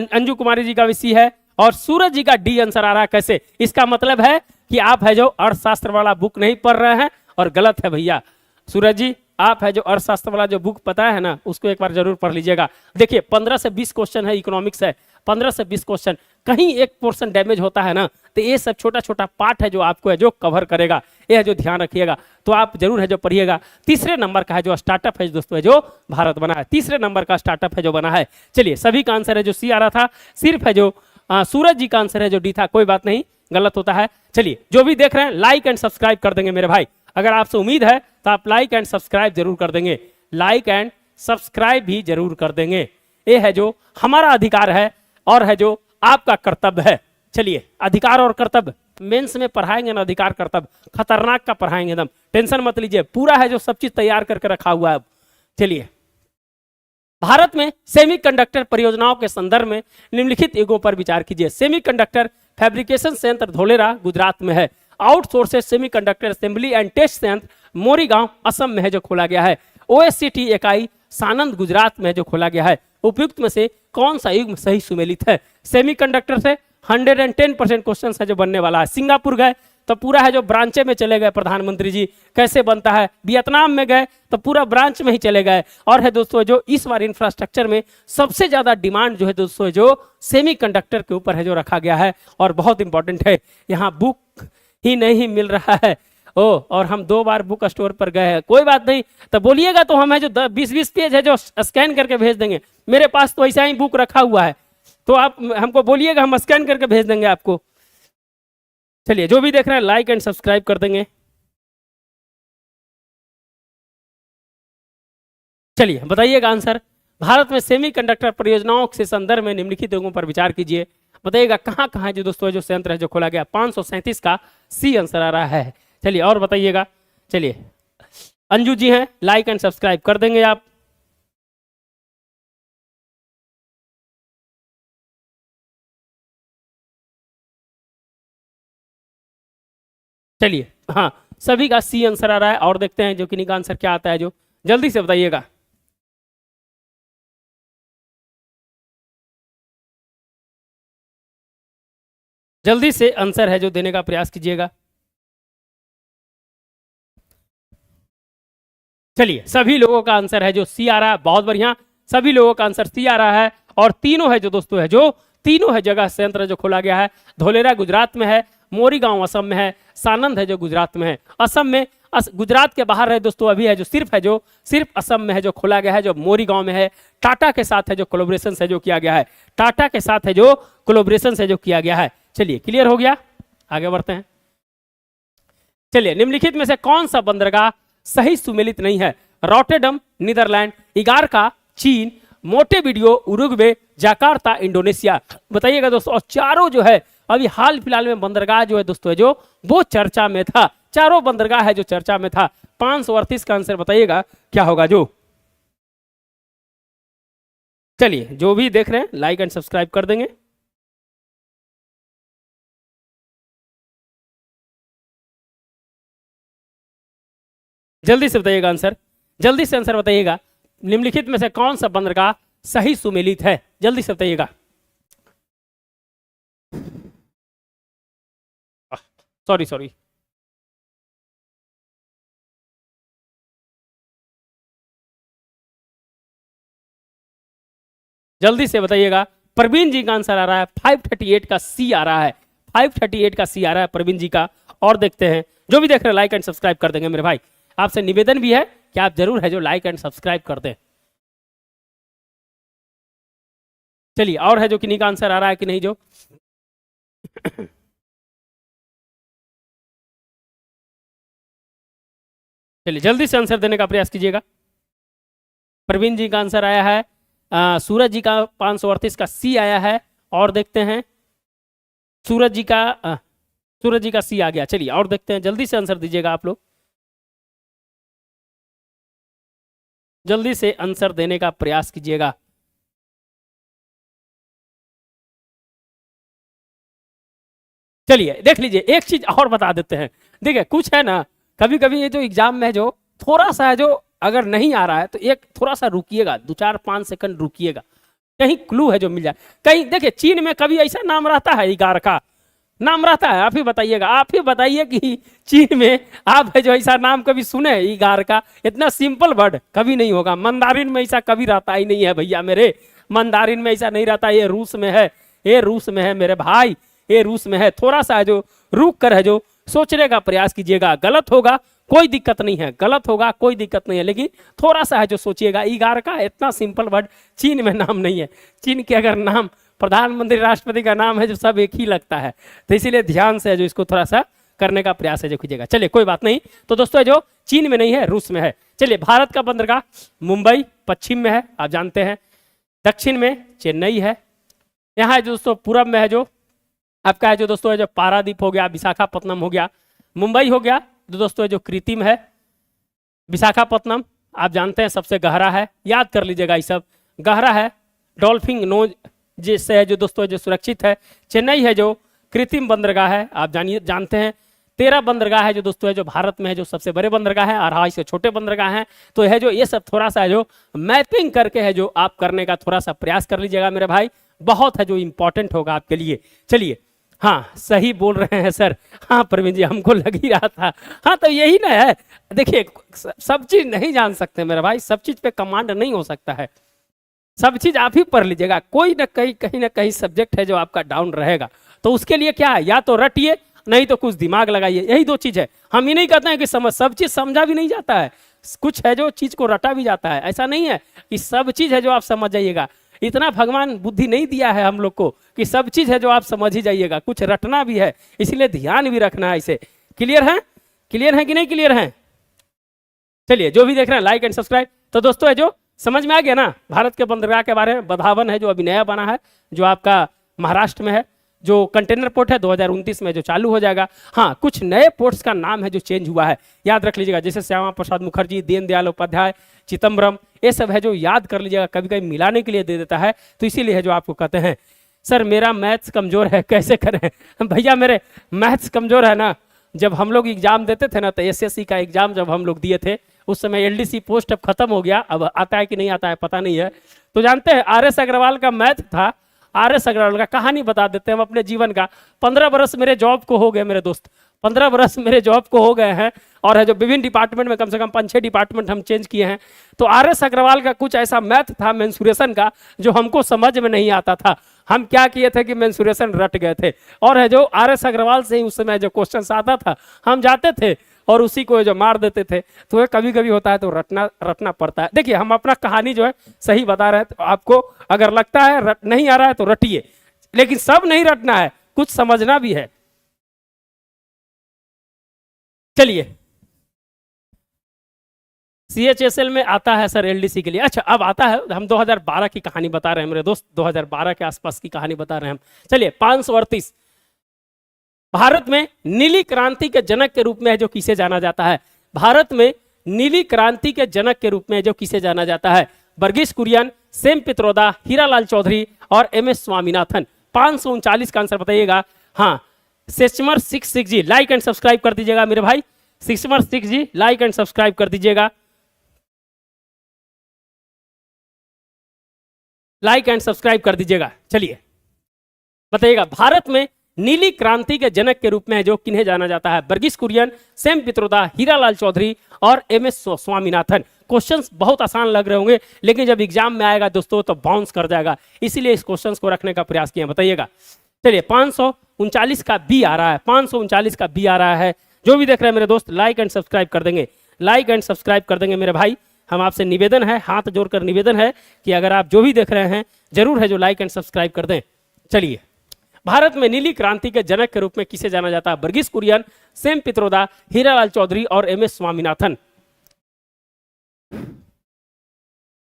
अंजू कुमारी जी का भी सी है, और सूरज जी का डी आंसर आ रहा है। कैसे? इसका मतलब है कि आप है जो अर्थशास्त्र वाला बुक नहीं पढ़ रहे हैं, और गलत है भैया। सूरज जी, आप है जो अर्थशास्त्र वाला जो बुक पता है ना, उसको एक बार जरूर पढ़ लीजिएगा। देखिए 15 से 20 क्वेश्चन है, इकोनॉमिक्स है, 15 से 20 क्वेश्चन, कहीं एक पोर्शन डैमेज होता है ना, तो ये सब छोटा छोटा पार्ट है जो आपको है जो कवर करेगा, ये है जो ध्यान रखिएगा। तो आप जरूर है जो पढ़िएगा। तीसरे नंबर का है जो स्टार्टअप है दोस्तों है जो भारत बना है, तीसरे नंबर का स्टार्टअप है जो बना है। चलिए, सभी का आंसर है जो सी आ रहा था, सिर्फ है जो सूरज जी का आंसर है जो डी था। कोई बात नहीं, गलत होता है। चलिए, जो भी देख रहे हैं लाइक एंड सब्सक्राइब कर देंगे मेरे भाई। अगर आपसे उम्मीद है तो आप लाइक एंड सब्सक्राइब जरूर कर देंगे, लाइक एंड सब्सक्राइब भी जरूर कर देंगे। ये है जो हमारा अधिकार है और है जो आपका कर्तव्य है। चलिए, अधिकार और कर्तव्य मेंस में पढ़ाएंगे ना, अधिकार कर्तव्य खतरनाक का पढ़ाएंगे एकदम, टेंशन मत लीजिए, पूरा है जो सब चीज तैयार करके रखा हुआ है। चलिए, भारत में सेमीकंडक्टर परियोजनाओं के संदर्भ में निम्नलिखित युगों पर विचार कीजिए। सेमीकंडक्टर फैब्रिकेशन संयंत्र धोलेरा गुजरात में है। Outsources semiconductor assembly and test संयंत्र मोरीगांव असम में है जो खोला गया है। ओएससीटी इकाई सानंद गुजरात में जो खोला गया है। उपयुक्त में से कौन सा युग्म सही सुमेलित है? सेमीकंडक्टर से 110% क्वेश्चन है जो बनने वाला है। सिंगापुर गए तो पूरा है जो ब्रांचे में चले गए प्रधानमंत्री जी, कैसे बनता है। वियतनाम में गए तो पूरा ब्रांच में ही चले गए। और है दोस्तों जो इस बार इंफ्रास्ट्रक्चर में सबसे ज्यादा डिमांड जो है दोस्तों जो सेमीकंडक्टर के ऊपर है जो रखा गया है, और बहुत इंपॉर्टेंट है। यहाँ बुक ही नहीं मिल रहा है और हम 2 बार बुक स्टोर पर गए हैं। कोई बात नहीं, तो बोलिएगा तो हम है जो 20-20 पेज है जो स्कैन करके भेज देंगे। मेरे पास तो ऐसा ही बुक रखा हुआ है, तो आप हमको बोलिएगा, हम स्कैन करके भेज देंगे आपको। चलिए, जो भी देख रहे हैं लाइक एंड सब्सक्राइब कर देंगे। चलिए, बताइएगा आंसर। भारत में सेमीकंडक्टर परियोजनाओं के संदर्भ में निम्नलिखित युगों पर विचार कीजिए। बताइएगा कहाँ कहाँ है जो दोस्तों जो संयंत्र है जो खोला गया। 537 का सी आंसर आ रहा है। चलिए, और बताइएगा। चलिए, अंजू जी हैं, लाइक एंड सब्सक्राइब कर देंगे आप। चलिए, हाँ, सभी का सी आंसर आ रहा है। और देखते हैं जो किन्हीं का आंसर क्या आता है, जो जल्दी से बताइएगा। जल्दी से आंसर है जो देने का प्रयास कीजिएगा। चलिए, सभी लोगों का आंसर है जो सी आ रहा है। बहुत बढ़िया, सभी लोगों का आंसर सी आ रहा है। और तीनों है जो दोस्तों है जो तीनों है जगह संयंत्र जो खोला गया है। धोलेरा गुजरात में है, मोरीगांव असम में है, सानंद है जो गुजरात में है। असम में गुजरात के बाहर है दोस्तों, अभी है जो सिर्फ असम में है जो खोला गया है, जो मोरीगांव में है। टाटा के साथ है जो कोलैबोरेशन है जो किया गया है, टाटा के साथ है जो कोलैबोरेशन है जो किया गया है। चलिए, क्लियर हो गया, आगे बढ़ते हैं। चलिए, निम्नलिखित में से कौन सा बंदरगाह सही सुमेलित नहीं है? रॉटरडम नीदरलैंड, इगारका चीन, मोंटेविडियो उरुग्वे, जकार्ता इंडोनेशिया। बताइएगा दोस्तों। और चारों जो है अभी हाल फिलहाल में बंदरगाह जो है दोस्तों जो वो चर्चा में था, चारों बंदरगाह है जो चर्चा में था। 538 का आंसर बताइएगा क्या होगा जो। चलिए, जो भी देख रहे हैं लाइक एंड सब्सक्राइब कर देंगे। जल्दी से बताइएगा आंसर, जल्दी से आंसर बताइएगा। निम्नलिखित में से कौन सा बंदरगाह सही सुमेलित है? जल्दी से बताइएगा। सॉरी, जल्दी से बताइएगा। प्रवीण जी का आंसर आ रहा है 538 का सी आ रहा है, 538 का सी आ रहा है प्रवीण जी का। और देखते हैं, जो भी देख रहे हैं लाइक एंड सब्सक्राइब कर देंगे मेरे भाई। आपसे निवेदन भी है कि आप जरूर है जो लाइक एंड सब्सक्राइब कर दें। चलिए, और है जो किन्हीं का आंसर आ रहा है कि नहीं जो। चलिए, जल्दी से आंसर देने का प्रयास कीजिएगा। प्रवीण जी का आंसर आया है, सूरज जी का 538 का सी आया है। और देखते हैं, सूरज जी का सी आ गया। चलिए, और देखते हैं, जल्दी से आंसर दीजिएगा आप लोग, जल्दी से आंसर देने का प्रयास कीजिएगा। चलिए, देख लीजिए, एक चीज और बता देते हैं। देखिए, कुछ है ना, कभी कभी ये जो एग्जाम में जो थोड़ा सा है जो अगर नहीं आ रहा है तो एक थोड़ा सा रुकिएगा, 2-4-5 सेकंड रुकिएगा। कहीं क्लू है जो मिल जाए। कहीं देखिए चीन में कभी ऐसा नाम रहता है इगार का, नाम रहता है? आप ही बताइएगा, आप ही बताइए कि चीन में आप जो ऐसा नाम कभी सुने इगार का? इतना सिंपल वर्ड कभी नहीं होगा। मंदारिन में ऐसा कभी रहता ही नहीं है भैया मेरे, मंदारिन में ऐसा नहीं रहता। ये रूस में है, ये रूस में है मेरे भाई, ये रूस में है। थोड़ा सा जो रुक कर है जो सोचने का प्रयास कीजिएगा, गलत होगा कोई दिक्कत नहीं है, गलत होगा कोई दिक्कत नहीं है, लेकिन थोड़ा सा है जो सोचिएगा। इगार का इतना सिंपल वर्ड चीन में नाम नहीं है। चीन के अगर नाम प्रधानमंत्री राष्ट्रपति का नाम है जो सब एक ही लगता है, तो इसीलिए ध्यान से जो इसको थोड़ा सा करने का प्रयास है जो कीजिएगा। चलिए कोई बात नहीं। तो दोस्तों जो चीन में नहीं है, रूस में है। चलिए भारत का बंदरगाह मुंबई पश्चिम में है, आप जानते हैं। दक्षिण में चेन्नई है। यहाँ है जो दोस्तों पूरब में है जो आपका है जो दोस्तों है जो पारादीप हो गया, विशाखापत्तनम हो गया, मुंबई हो गया। जो दोस्तों जो कृत्रिम है विशाखापत्तनम, आप जानते हैं सबसे गहरा है, याद कर लीजिएगा ये सब गहरा है। डॉल्फिन नोज जिससे है जो दोस्तों जो सुरक्षित है। चेन्नई है जो कृत्रिम बंदरगाह है, आप जानते हैं। 13 बंदरगाह है जो दोस्तों है जो भारत में है जो सबसे बड़े बंदरगाह है, और 2.5 से छोटे बंदरगाह हैं। तो है जो ये सब थोड़ा सा है जो मैपिंग करके है जो आप करने का थोड़ा सा प्रयास कर लीजिएगा मेरे भाई, बहुत है जो इंपॉर्टेंट होगा आपके लिए। चलिए हाँ सही बोल रहे हैं सर, हाँ प्रवीण जी हमको लग ही रहा था। हाँ तो यही ना है, देखिए सब चीज नहीं जान सकते मेरे भाई, सब चीज पे कमांड नहीं हो सकता है, सब चीज आप ही पढ़ लीजिएगा। कोई ना कहीं ना कहीं सब्जेक्ट है जो आपका डाउन रहेगा, तो उसके लिए क्या है, या तो रटिए नहीं तो कुछ दिमाग लगाइए, यही दो चीज है। हम ही नहीं कहते हैं कि सब चीज समझा भी नहीं जाता है, कुछ है जो चीज को रटा भी जाता है। ऐसा नहीं है कि सब चीज है जो आप समझ जाइएगा, इतना भगवान बुद्धि नहीं दिया है हम लोग को कि सब चीज है जो आप समझ ही जाइएगा, कुछ रटना भी है, इसलिए ध्यान भी रखना है इसे। क्लियर है, क्लियर है कि नहीं क्लियर है? चलिए जो भी देख रहे हैं लाइक एंड सब्सक्राइब। तो दोस्तों है जो समझ में आ गया ना भारत के बंदरगाह के बारे में। बधावन है जो अभी नया बना है, जो आपका महाराष्ट्र में है, जो कंटेनर पोर्ट है 2029 में जो चालू हो जाएगा। हाँ कुछ नए पोर्ट्स का नाम है जो चेंज हुआ है, याद रख लीजिएगा, जैसे श्यामा प्रसाद मुखर्जी, दीनदयाल उपाध्याय, चिदम्बरम, ये सब है जो याद कर लीजिएगा, कभी कभी मिलाने के लिए दे देता है, तो इसीलिए है जो आपको कहते हैं सर मेरा मैथ्स कमजोर है कैसे करें। भैया मेरे मैथ्स कमजोर है ना, जब हम लोग एग्जाम देते थे ना, तो एसएससी का एग्जाम जब हम लोग दिए थे उस समय एलडीसी पोस्ट अब खत्म हो गया, अब आता है कि नहीं आता है पता नहीं है। तो जानते हैं आर.एस. अग्रवाल का मैथ था, आर.एस. अग्रवाल का कहानी बता देते हैं हम अपने जीवन का। 15 बरस मेरे जॉब को हो गए मेरे दोस्त, 15 बरस मेरे जॉब को हो गए हैं, और है जो विभिन्न डिपार्टमेंट में कम से कम 5-6 डिपार्टमेंट हम चेंज किए हैं। तो आर.एस. अग्रवाल का कुछ ऐसा मैथ था मेंसुरेशन का जो हमको समझ में नहीं आता था। हम क्या किए थे कि मेंसुरेशन रट गए थे, और है जो आर.एस. अग्रवाल से ही उस समय जो क्वेश्चन आता था हम जाते थे और उसी को जो मार देते थे। तो कभी कभी होता है तो रटना पड़ता है। देखिए हम अपना कहानी जो है सही बता रहे हैं, तो आपको अगर लगता है नहीं आ रहा है तो रटिए, लेकिन सब नहीं रटना है, कुछ समझना भी है। चलिए CHSL में आता है सर LDC के लिए। अच्छा अब आता है, हम 2012 की कहानी बता रहे हैं मेरे दोस्त, 2012 के आसपास की कहानी बता रहे हैं हम। चलिए 538, भारत में नीली क्रांति के जनक के रूप में है जो किसे जाना जाता है, भारत में नीली क्रांति के जनक के रूप में जो किसे जाना जाता है, वर्गीस कुरियन, सेम पित्रोदा, हीरालाल चौधरी और MS स्वामीनाथन। 539 का आंसर बताइएगा। हाँ सिस्टमर 66 जी लाइक एंड सब्सक्राइब कर दीजिएगा मेरे भाई, सिस्टमर 6 जी लाइक एंड सब्सक्राइब कर दीजिएगा, लाइक एंड सब्सक्राइब कर दीजिएगा। चलिए बताइएगा भारत में नीली क्रांति के जनक के रूप में जो किन्हें जाना जाता है, वर्गीस कुरियन, सेम पित्रोदा, हीरालाल चौधरी और MS स्वामीनाथन। क्वेश्चंस बहुत आसान लग रहे होंगे, लेकिन जब एग्जाम में आएगा दोस्तों तो बाउंस कर जाएगा, इसीलिए इस क्वेश्चंस को रखने का प्रयास किया। बताइएगा। चलिए 539 का बी आ रहा है, 539 का बी आ रहा है। जो भी देख रहे हैं मेरे दोस्त लाइक एंड सब्सक्राइब कर देंगे, लाइक एंड सब्सक्राइब कर देंगे मेरे भाई। हम आपसे निवेदन है, हाथ जोड़कर निवेदन है कि अगर आप जो भी देख रहे हैं जरूर है जो लाइक एंड सब्सक्राइब कर दें। चलिए भारत में नीली क्रांति के जनक के रूप में किसे जाना जाता है, वर्गीस कुरियन, सेम पित्रोदा, हीरालाल चौधरी और MS स्वामीनाथन।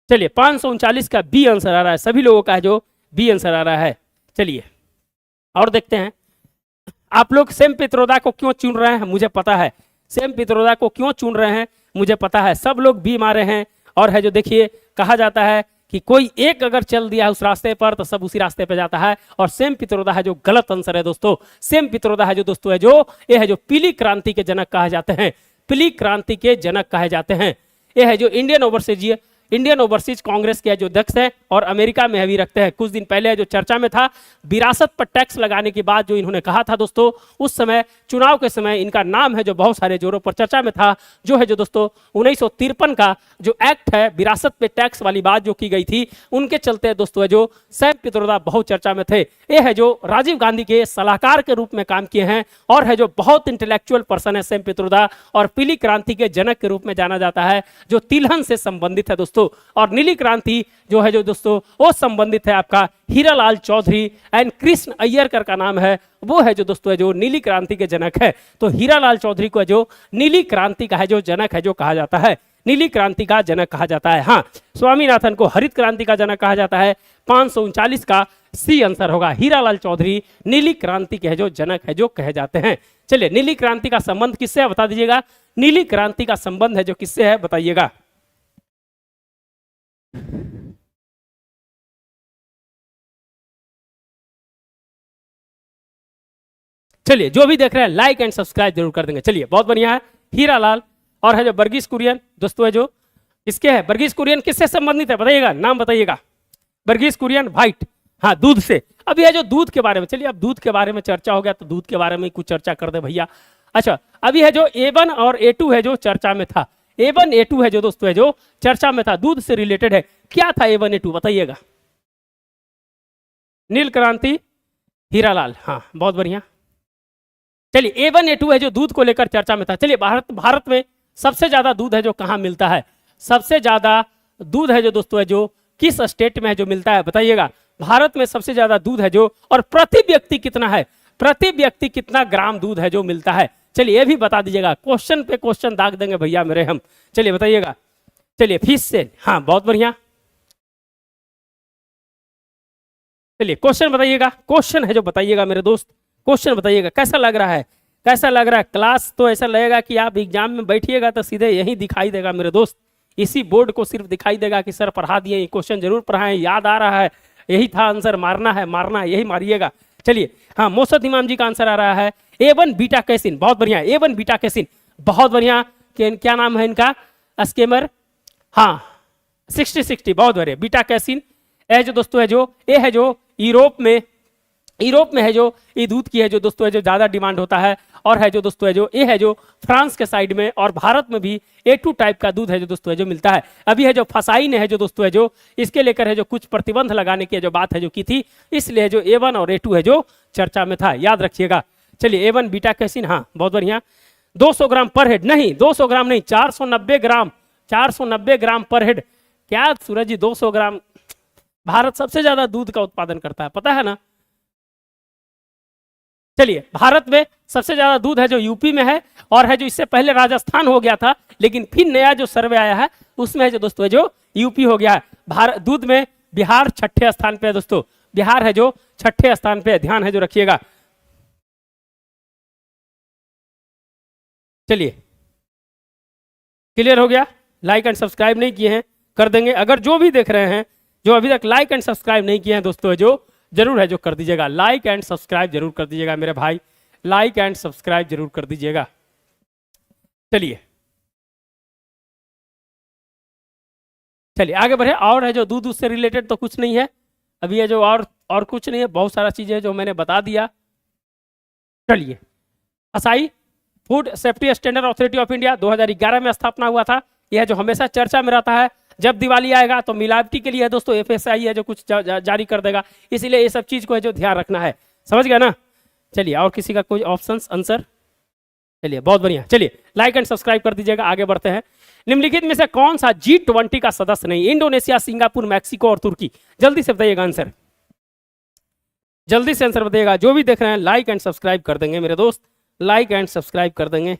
चलिए 539 का बी आंसर आ रहा है, सभी लोगों का है जो बी आंसर आ रहा है। चलिए और देखते हैं आप लोग सेम पित्रोदा को क्यों चुन रहे हैं, मुझे पता है सेम पित्रोदा को क्यों चुन रहे हैं, मुझे पता है। सब लोग बी मारे हैं, और है जो देखिए कहा जाता है कि कोई एक अगर चल दिया उस रास्ते पर तो सब उसी रास्ते पे जाता है, और सेम पित्रोदा है जो गलत आंसर है दोस्तों। सेम पित्रोदा है जो दोस्तों है जो ये है जो पीली क्रांति के जनक कहा जाते हैं, पीली क्रांति के जनक कहे जाते हैं। ये है जो Indian overseas Indian overseas Congress के जो अध्यक्ष है और अमेरिका में अभी रखते हैं। कुछ दिन पहले जो चर्चा में था, विरासत पर टैक्स लगाने के बाद जो इन्होंने कहा था दोस्तों, उस समय चुनाव के समय इनका नाम है जो बहुत सारे जोरों पर चर्चा में था, जो है जो दोस्तों 1953 का जो एक्ट है विरासत पे टैक्स वाली बात जो की गई थी, उनके चलते दोस्तों जो सैम पित्रोदा बहुत चर्चा में थे। ये है जो राजीव गांधी के सलाहकार के रूप में काम किए हैं और है जो बहुत इंटेलेक्चुअल पर्सन है सैम पित्रोदा, और पीली क्रांति के जनक के रूप में जाना जाता है, जो तिलहन से संबंधित है दोस्तों। और नीली क्रांति जो है जो दोस्तों वो संबंधित है आपका हीरालाल चौधरी एंड कृष्ण अय्यरकर का नाम है, वो है जो दोस्तों जो नीली क्रांति के जनक है। तो हीरालाल चौधरी को जो नीली क्रांति का है जो जनक है जो कहा जाता है, नीली क्रांति का जनक कहा जाता है। हाँ, स्वामीनाथन को हरित क्रांति का जनक कहा जाता है। 539 का सी आंसर होगा। हीरालाल चौधरी नीली क्रांति के है जो जनक है जो कहे जाते हैं। चलिए, नीली क्रांति का संबंध किससे है बता दीजिएगा। नीली क्रांति का संबंध है जो किससे है बताइएगा। चलिए, जो भी देख रहे हैं लाइक एंड सब्सक्राइब जरूर कर देंगे। चलिए, बहुत बढ़िया है। हीरालाल और है जो वर्गीस कुरियन दोस्तों है जो किसके है, वर्गीस कुरियन किससे संबंधित है बताइएगा, नाम बताइएगा। वर्गीस कुरियन व्हाइट, हाँ, दूध से। अभी है जो दूध के बारे में, चलिए अब दूध के बारे में चर्चा हो गया तो दूध के बारे में कुछ चर्चा कर दे भैया। अच्छा, अभी है जो A1 और A2 है जो चर्चा में था। A1 A2 है जो दोस्तों है जो चर्चा में था, दूध से रिलेटेड है। क्या था A1 A2 बताइएगा। नील क्रांति, हीरालाल, हाँ बहुत बढ़िया। चलिए, A1 A2 है जो दूध को लेकर चर्चा में था। चलिए, भारत में सबसे ज्यादा दूध है जो कहाँ मिलता है, सबसे ज्यादा दूध है जो दोस्तों है जो किस स्टेट में है जो मिलता है बताइएगा। भारत में सबसे ज्यादा दूध है जो, और प्रति व्यक्ति कितना है, प्रति व्यक्ति कितना ग्राम दूध है जो मिलता है, चलिए ये भी बता दीजिएगा। क्वेश्चन पे क्वेश्चन दाग देंगे भैया मेरे हम। चलिए बताइएगा। चलिए, फिश से, हाँ बहुत बढ़िया। चलिए क्वेश्चन बताइएगा, क्वेश्चन है जो बताइएगा मेरे दोस्त, क्वेश्चन बताइएगा। कैसा लग रहा है, कैसा लग रहा है क्लास? तो ऐसा लगेगा कि आप एग्जाम में बैठिएगा तो सीधे यही दिखाई देगा मेरे दोस्त, इसी बोर्ड को सिर्फ दिखाई देगा कि सर पढ़ा दिए, क्वेश्चन जरूर पढ़ाएं, याद आ रहा है, यही था आंसर, मारना है मारना है, यही मारिएगा। चलिए, हाँ, मोसद इमाम जी का आंसर आ रहा है A1 बीटा कैसिन, बहुत बढ़िया, A1 बीटा कैसिन, बहुत बढ़िया। क्या नाम है इनका, स्केमर, हाँ 60 बहुत बढ़िया। बीटा कैसिन है जो दोस्तों है जो ये है जो यूरोप में है जो ये दूध की है जो दोस्तों है जो ज्यादा डिमांड होता है, और है जो दोस्तों है जो ये है जो फ्रांस के साइड में, और भारत में भी A2 टाइप का दूध है जो दोस्तों है जो मिलता है। अभी है जो फसाई ने है जो दोस्तों है जो इसके लेकर है जो कुछ प्रतिबंध लगाने की जो बात है जो की थी, इसलिए जो A1 और A2 है जो चर्चा में था, याद रखिएगा। चलिए, A1 बीटा कैसिन, हाँ बहुत बढ़िया। 200 ग्राम पर हेड, नहीं 200 ग्राम नहीं, 490 ग्राम, 490 ग्राम पर हेड। क्या सूरज जी 200 ग्राम? भारत सबसे ज्यादा दूध का उत्पादन करता है, पता है ना। चलिए, भारत में सबसे ज्यादा दूध है जो यूपी में है, और है जो इससे पहले राजस्थान हो गया था, लेकिन फिर नया जो सर्वे आया है उसमें है जो दोस्तों है जो यूपी हो गया है। भारत दूध में बिहार 6ठे स्थान पे है दोस्तों, बिहार है जो 6ठे स्थान पे, ध्यान है जो रखिएगा। चलिए, क्लियर हो गया। लाइक एंड सब्सक्राइब नहीं किए हैं कर देंगे। अगर जो भी देख रहे हैं जो अभी तक लाइक एंड सब्सक्राइब नहीं किए हैं दोस्तों है जो जरूर है जो कर दीजिएगा, लाइक एंड सब्सक्राइब जरूर कर दीजिएगा मेरे भाई, लाइक एंड सब्सक्राइब जरूर कर दीजिएगा। चलिए चलिए आगे बढ़े। और है जो दूध से रिलेटेड तो कुछ नहीं है अभी, है जो और कुछ नहीं है, बहुत सारा चीजें जो मैंने बता दिया। चलिए, acai food safety standard authority of India 2011 में स्थापना हुआ था। यह जो हमेशा चर्चा में रहता है, जब दिवाली आएगा तो मिलावटी के लिए दोस्तों FSI है जो कुछ जारी कर देगा, इसलिए ये सब चीज को है जो ध्यान रखना है, समझ गया ना। चलिए, और किसी का कोई ऑप्शन आंसर? चलिए, बहुत बढ़िया। चलिए, लाइक एंड सब्सक्राइब कर दीजिएगा, आगे बढ़ते हैं। निम्नलिखित में से कौन सा G20 का सदस्य नहीं? इंडोनेशिया, सिंगापुर, मैक्सिको और तुर्की। जल्दी से बताइएगा आंसर, जल्दी से आंसर बताइएगा। जो भी देख रहे हैं लाइक एंड सब्सक्राइब कर देंगे मेरे दोस्त, लाइक एंड सब्सक्राइब कर देंगे।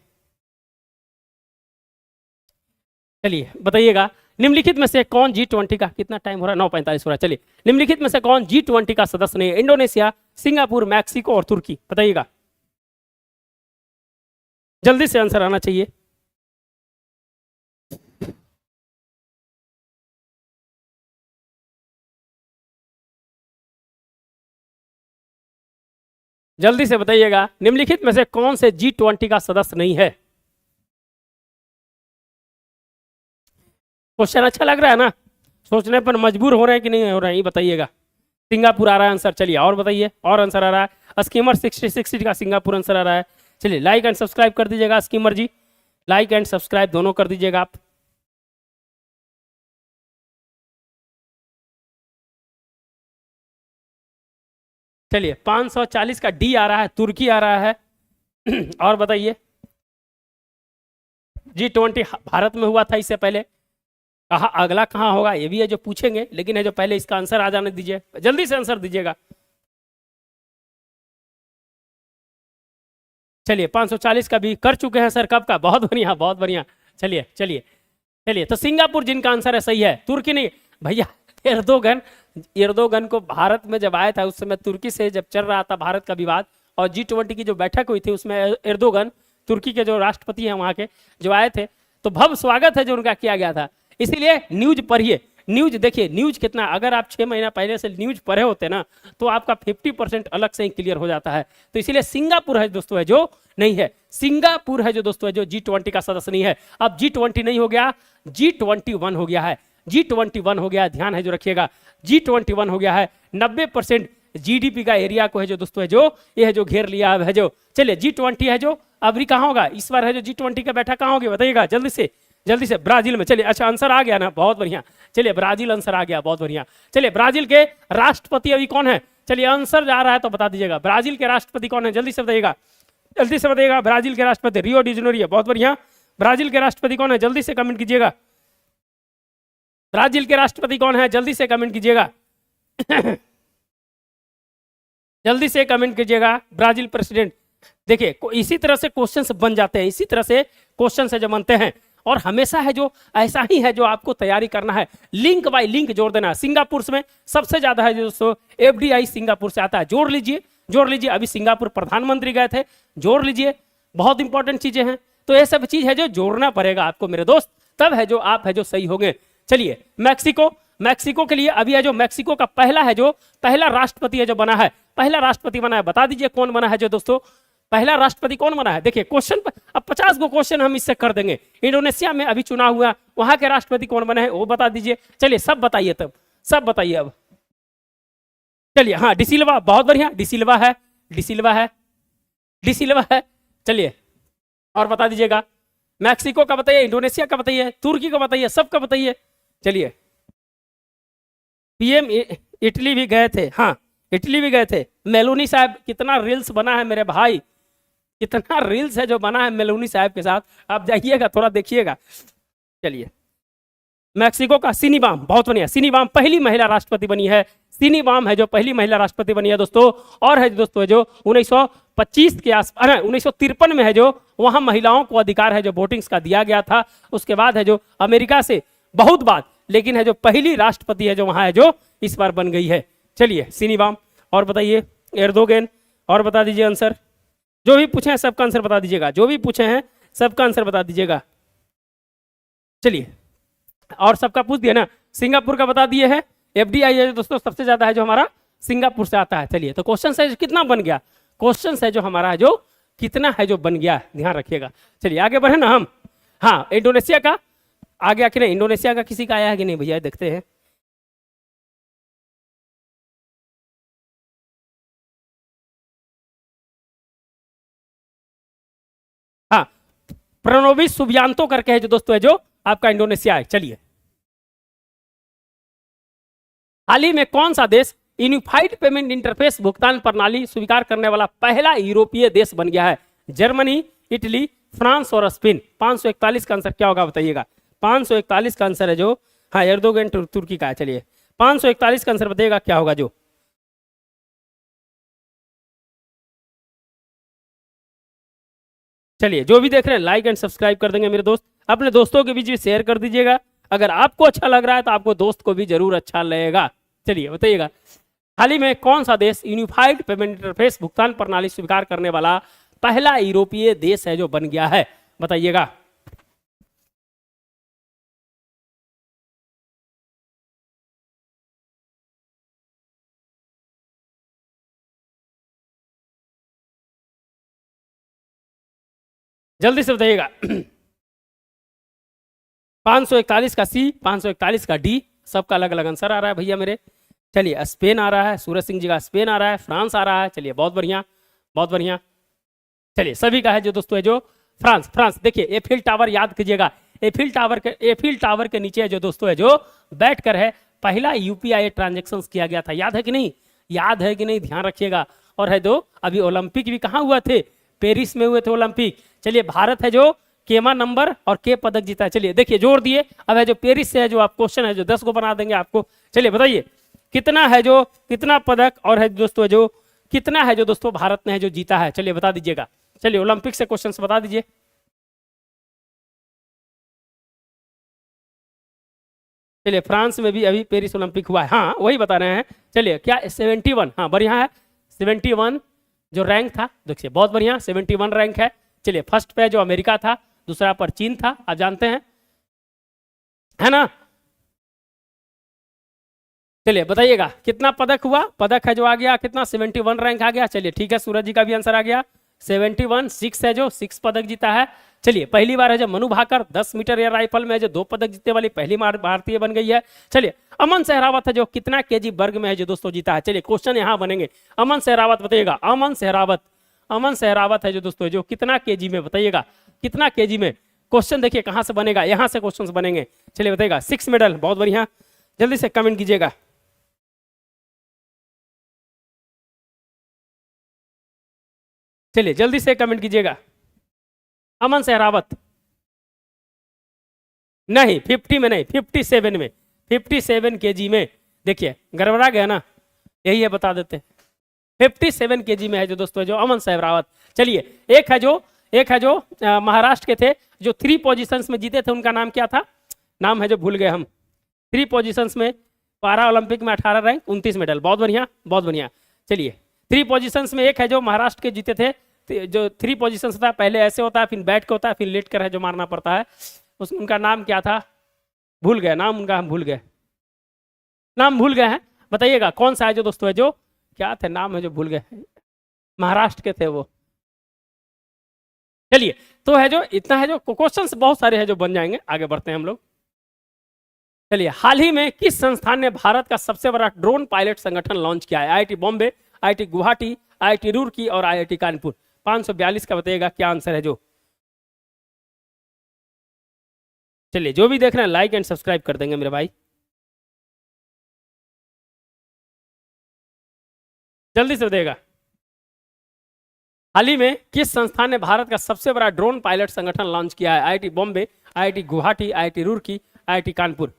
चलिए बताइएगा, निम्नलिखित में से कौन G20 का, कितना टाइम हो रहा है, 9:45 हो रहा है। चलिए, निम्नलिखित में से कौन G20 का सदस्य नहीं? इंडोनेशिया, सिंगापुर, मैक्सिको और तुर्की, बताइएगा। जल्दी से आंसर आना चाहिए। जल्दी से बताइएगा, निम्नलिखित में से कौन से G20 का सदस्य नहीं है? क्वेश्चन अच्छा लग रहा है ना? सोचने पर मजबूर हो रहे हैं कि नहीं हो रहे हैं, ये बताइएगा। सिंगापुर आ रहा है आंसर। चलिए और बताइए, और आंसर आ रहा है स्कीमर 6060 का सिंगापुर आंसर आ रहा है। चलिए लाइक एंड सब्सक्राइब कर दीजिएगा स्कीमर जी, लाइक एंड सब्सक्राइब दोनों कर दीजिएगा आप। चलिए 540 का डी आ रहा है, तुर्की आ रहा है। और बताइए, G20 भारत में हुआ था इससे पहले, कहा अगला कहाँ होगा ये भी है जो पूछेंगे, लेकिन है जो पहले इसका आंसर आ जाने दीजिए, जल्दी से आंसर दीजिएगा। चलिए 540 का भी कर चुके हैं सर, कब का, बहुत बढ़िया बहुत बढ़िया। चलिए चलिए चलिए, तो सिंगापुर जिनका आंसर है सही है, तुर्की नहीं भैया। एर्दोगन, एर्दोगन को भारत में जब आया था उस समय तुर्की से जब चल रहा था भारत का विवाद, और G20 की जो बैठक हुई थी उसमें एर्दोगन तुर्की के जो राष्ट्रपति हैं वहां के जो आए थे, तो भव्य स्वागत है जो उनका किया गया था। इसीलिए न्यूज पढ़िए, न्यूज देखिए, न्यूज कितना, अगर आप 6 महीना पहले से न्यूज पढ़े होते ना तो आपका 50% अलग से ही क्लियर हो जाता है। तो इसीलिए सिंगापुर है दोस्तों है जो नहीं है, सिंगापुर है जो दोस्तों है जो G20 का सदस्य नहीं है। अब G20 नहीं हो गया, G21 हो गया है, G21 हो गया, ध्यान है जो रखिएगा, G21 हो गया है। 90% जीडीपी का एरिया को है जो दोस्तों है जो ये है जो घेर लिया है जो। चलिए G20 है जो अभी कहाँ होगा इस बार है जो G20 का बैठक कहाँ होगी बताइएगा जल्दी से, जल्दी से। ब्राजील में। चलिए अच्छा आंसर आ गया ना, बहुत बढ़िया। चलिए ब्राजील आंसर आ गया, बहुत बढ़िया। चलिए ब्राजील के राष्ट्रपति अभी कौन है, चलिए आंसर जा रहा है तो बता दीजिएगा, ब्राजील के राष्ट्रपति कौन है, जल्दी से बताइएगा, जल्दी से बताइएगा। ब्राजील के राष्ट्रपति रियो डी जेनेरो, बहुत बढ़िया। ब्राजील के राष्ट्रपति कौन है, जल्दी से कमेंट कीजिएगा। ब्राजील के राष्ट्रपति कौन है, जल्दी से कमेंट कीजिएगा। जल्दी से कमेंट कीजिएगा। Brazil president. देखिए इसी तरह से क्वेश्चंस बन जाते हैं, इसी तरह से क्वेश्चंस है जो बनते हैं, और हमेशा है जो ऐसा ही है जो आपको तैयारी करना है, लिंक बाय लिंक जोड़ देना है। सिंगापुर में सबसे ज्यादा है जो दोस्तों एफडीआई सिंगापुर से आता है, जोड़ लीजिए जोड़ लीजिए। अभी सिंगापुर प्रधानमंत्री गए थे, जोड़ लीजिए, बहुत इंपॉर्टेंट चीजें हैं। तो ये सब चीज है जो जोड़ना पड़ेगा आपको मेरे दोस्त, तब है जो आप है जो सही होंगे। चलिए मैक्सिको, मैक्सिको के लिए अभी है जो मैक्सिको का पहला है जो पहला राष्ट्रपति है जो बना है, पहला राष्ट्रपति बना है, बता दीजिए कौन बना है जो दोस्तों पहला राष्ट्रपति कौन बना है। देखिए क्वेश्चन अब 50 गो क्वेश्चन हम इससे कर देंगे। इंडोनेशिया में अभी चुनाव हुआ, वहां के राष्ट्रपति कौन बने हैं वो बता दीजिए। चलिए सब बताइए, तब सब बताइए अब। चलिए हाँ डिसिल्वा, बहुत बढ़िया, डिसिल्वा है, डिसिल्वा है, डिसिल्वा है। चलिए और बता दीजिएगा, मैक्सिको का बताइए, इंडोनेशिया का बताइए, तुर्की का बताइए, सबका बताइए। चलिए पीएम इटली भी गए थे, हाँ इटली भी गए थे। मेलोनी साहब, कितना रील्स बना है मेरे भाई, कितना रील्स है जो बना है मेलोनी साहब के साथ, आप जाइएगा थोड़ा देखिएगा। चलिए मैक्सिको का सिनीबाम, बहुत बढ़िया, सिनीबाम पहली महिला राष्ट्रपति बनी है, सिनीबाम है जो पहली महिला राष्ट्रपति बनी है दोस्तों। और है दोस्तों है जो 1925 के आसपास 1953 में है जो वहां महिलाओं को अधिकार है जो वोटिंग्स का दिया गया था। उसके बाद है जो अमेरिका से बहुत बाद, लेकिन है जो पहली राष्ट्रपति है जो वहां है जो इस बार बन गई है। चलिए सिनीबाम, और बताइए एर्दोगन, और बता दीजिए आंसर, जो भी पूछे हैं सबका आंसर बता दीजिएगा, जो भी पूछे हैं सबका आंसर बता दीजिएगा। चलिए और सबका पूछ दिया ना, सिंगापुर का बता दिए है, एफडीआई है दोस्तों सबसे ज्यादा है जो हमारा सिंगापुर से आता है। चलिए तो क्वेश्चन है कितना बन गया, क्वेश्चन है जो हमारा है जो कितना है जो बन गया, ध्यान रखिएगा। चलिए आगे बढ़े ना हम। हाँ इंडोनेशिया का आ गया कि नहीं, इंडोनेशिया का किसी का आया है कि नहीं भैया, देखते हैं। हाँ प्रणोबी सुबियांतो करके है जो दोस्तों है जो आपका इंडोनेशिया है। चलिए हाल ही में कौन सा देश यूनिफाइड पेमेंट इंटरफेस भुगतान प्रणाली स्वीकार करने वाला पहला यूरोपीय देश बन गया है, जर्मनी, इटली, फ्रांस और स्पेन। 541 का आंसर क्या होगा बताइएगा, 541 का आंसर है जो हाँ एर्दोगन तुर्की का है। चलिए 541 का आंसर बताइएगा क्या होगा जो। चलिए जो भी देख रहे हैं लाइक एंड सब्सक्राइब कर देंगे मेरे दोस्त, अपने दोस्तों के बीच भी शेयर कर दीजिएगा। अगर आपको अच्छा लग रहा है तो आपको दोस्त को भी जरूर अच्छा लगेगा। चलिए बताइएगा, हाल ही में कौन सा देश यूनिफाइड पेमेंट इंटरफेस भुगतान प्रणाली स्वीकार करने वाला पहला यूरोपीय देश है जो बन गया है, बताइएगा। जल्दी से बताइएगा। 541 का सी, 541 का डी, सबका अलग अलग आंसर आ रहा है भैया मेरे। चलिए स्पेन आ रहा है, सूरज सिंह जी का स्पेन आ रहा है, फ्रांस आ रहा है, चलिए बहुत बढ़िया बहुत बढ़िया। चलिए सभी का है जो दोस्तों है जो फ्रांस। फ्रांस देखिए एफिल टावर याद कीजिएगा, एफिल टावर के नीचे जो दोस्तों है जो बैठकर है पहला यूपीआई ट्रांजेक्शन किया गया था, याद है कि नहीं, याद है कि नहीं, ध्यान रखिएगा। और है जो अभी ओलंपिक भी कहाँ हुआ थे, पेरिस में हुए थे ओलंपिक। चलिए भारत है जो केमा नंबर और के पदक जीता है। चलिए देखिए जोड़ दिए, अब है जो पेरिस से है जो आप क्वेश्चन है जो 10 को बना देंगे आपको। चलिए बताइए कितना है जो कितना पदक और है दोस्तों जो कितना है जो दोस्तों भारत ने है जो जीता है, चलिए बता दीजिएगा। चलिए ओलंपिक से क्वेश्चन बता दीजिए। चलिए फ्रांस में भी अभी पेरिस ओलंपिक हुआ है, हाँ वही बता रहे हैं। चलिए क्या 71, हाँ बढ़िया है 71 जो रैंक था, देखिए बहुत बढ़िया 71 रैंक है। चलिए फर्स्ट पे जो अमेरिका था, दूसरा पर चीन था, आप जानते हैं है ना। चलिए बताइएगा कितना पदक हुआ, पदक है जो आ गया कितना 71 रैंक आ गया। चलिए ठीक है सूरज जी का भी आंसर आ गया 71, 6 है जो 6 पदक जीता है। चलिए पहली बार है जो Manu Bhaker 10 metre air rifle में जो 2 पदक जीतने वाली पहली भारतीय बन गई है। चलिए अमन सहरावत है जो कितना केजी वर्ग में है जो दोस्तों जीता है। चलिए क्वेश्चन यहां बनेंगे, अमन सहरावत बताइएगा, अमन सहरावत है जो दोस्तों जो कितना केजी में, बताइएगा कितना केजी में। क्वेश्चन देखिए कहां से बनेगा, यहां से क्वेश्चन बनेंगे। चलिए बताइएगा 6 मेडल, बहुत बढ़िया, जल्दी से कमेंट कीजिएगा। चलिए जल्दी से कमेंट कीजिएगा। अमन सहरावत नहीं 50 में नहीं 57 में, 57 केजी में। देखिए गड़बड़ा गया ना, यही है बता देते हैं 57 केजी में है जो दोस्तों जो अमन सहरावत। चलिए एक है जो महाराष्ट्र के थे जो 3 पोजीशंस में जीते थे, उनका नाम क्या था, नाम है जो भूल गए हम। 3 पोजीशंस में पारा ओलंपिक में 18 रैंक 29 मेडल, बहुत बढ़िया बहुत बढ़िया। चलिए 3 पोजीशंस में एक है जो महाराष्ट्र के जीते थे, जो 3 पोजीशंस होता है, पहले ऐसे होता है, फिर बैठ के होता है, फिर लेट कर है जो मारना पड़ता है, उनका नाम क्या था, भूल गए नाम उनका, हम भूल गए, नाम भूल गए हैं, बताइएगा कौन सा है जो दोस्तों है जो क्या थे, नाम है जो भूल गए, महाराष्ट्र के थे वो। चलिए तो है जो इतना है जो क्वेश्चंस बहुत सारे हैं जो बन जाएंगे, आगे बढ़ते हैं हम लोग। चलिए हाल ही में किस संस्थान ने भारत का सबसे बड़ा ड्रोन पायलट संगठन लॉन्च किया है, IIT Bombay, IIT Guwahati, IIT Roorkee और आईआईटी कानपुर। 542 का बताइएगा क्या आंसर है जो। चलिए जो भी देख रहे हैं लाइक एंड सब्सक्राइब कर देंगे मेरे भाई, जल्दी से बताइएगा। हाल ही में किस संस्थान ने भारत का सबसे बड़ा ड्रोन पायलट संगठन लॉन्च किया है, IIT Bombay, IIT Guwahati, IIT Roorkee, IIT Kanpur.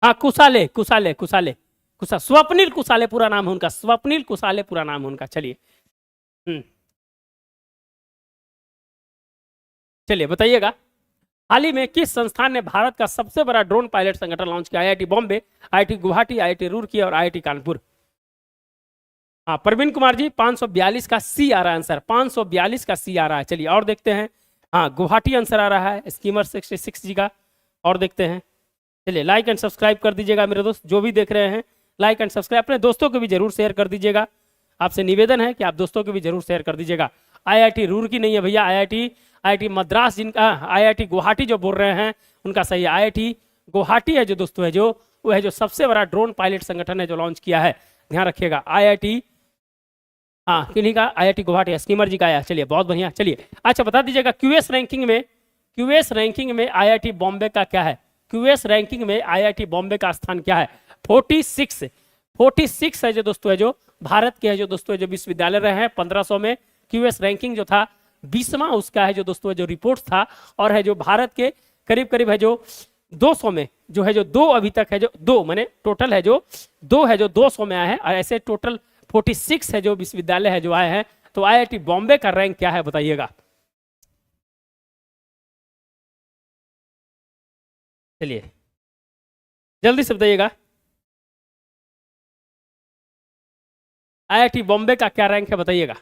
हाँ कुशाले कुशाले कुशाले कुशा स्वप्निल कुशाले पूरा नाम है उनका, स्वप्निल कुशाले पूरा नाम है उनका। चलिए चलिए बताइएगा हाल ही में किस संस्थान ने भारत का सबसे बड़ा ड्रोन पायलट संगठन लॉन्च किया, IIT Bombay, IIT Guwahati, IIT Roorkee और आईआईटी कानपुर। हाँ प्रवीण कुमार जी 542 का सी आ रहा है आंसर, 542 का सी आ रहा है। चलिए और देखते हैं, हाँ गुवाहाटी आंसर आ रहा है स्कीमर 66 जी का, और देखते हैं। चलिए लाइक एंड सब्सक्राइब कर दीजिएगा मेरे दोस्त, जो भी देख रहे हैं लाइक एंड सब्सक्राइब, अपने दोस्तों को भी जरूर शेयर कर दीजिएगा। आपसे निवेदन है कि आप दोस्तों को भी जरूर शेयर कर दीजिएगा। आईआईटी रुड़की नहीं है भैया, आईआईटी मद्रास, जिनका आईआईटी गुवाहाटी जो बोल रहे हैं उनका सही है, आईआईटी गुवाहाटी है जो दोस्तों है जो वो है जो सबसे बड़ा ड्रोन पायलट संगठन है जो लॉन्च किया है, ध्यान रखिएगा। आईआईटी हाँ किन्हीं का, आईआईटी गुवाहाटी स्कीमर जी का आया। चलिए बहुत बढ़िया। चलिए अच्छा बता दीजिएगा क्यूएस रैंकिंग में आईआईटी बॉम्बे का क्या है, क्यूएस रैंकिंग में आईआईटी बॉम्बे का स्थान क्या है, 46 है जो दोस्तों है जो भारत के है जो दोस्तों जो विश्वविद्यालय रहे हैं 1500 में, क्यूएस रैंकिंग जो था 20वां उसका है जो दोस्तों जो रिपोर्ट था, और है जो भारत के करीब करीब है जो 200 में जो है जो 2 अभी तक है जो 2 मैंने टोटल है जो 2 है जो 200 में आए हैं, और ऐसे टोटल 46 है जो विश्वविद्यालय है जो आए हैं। तो आईआईटी बॉम्बे का रैंक क्या है बताइएगा। चलिए जल्दी से बताइएगा आईआईटी बॉम्बे का क्या रैंक है बताइएगा।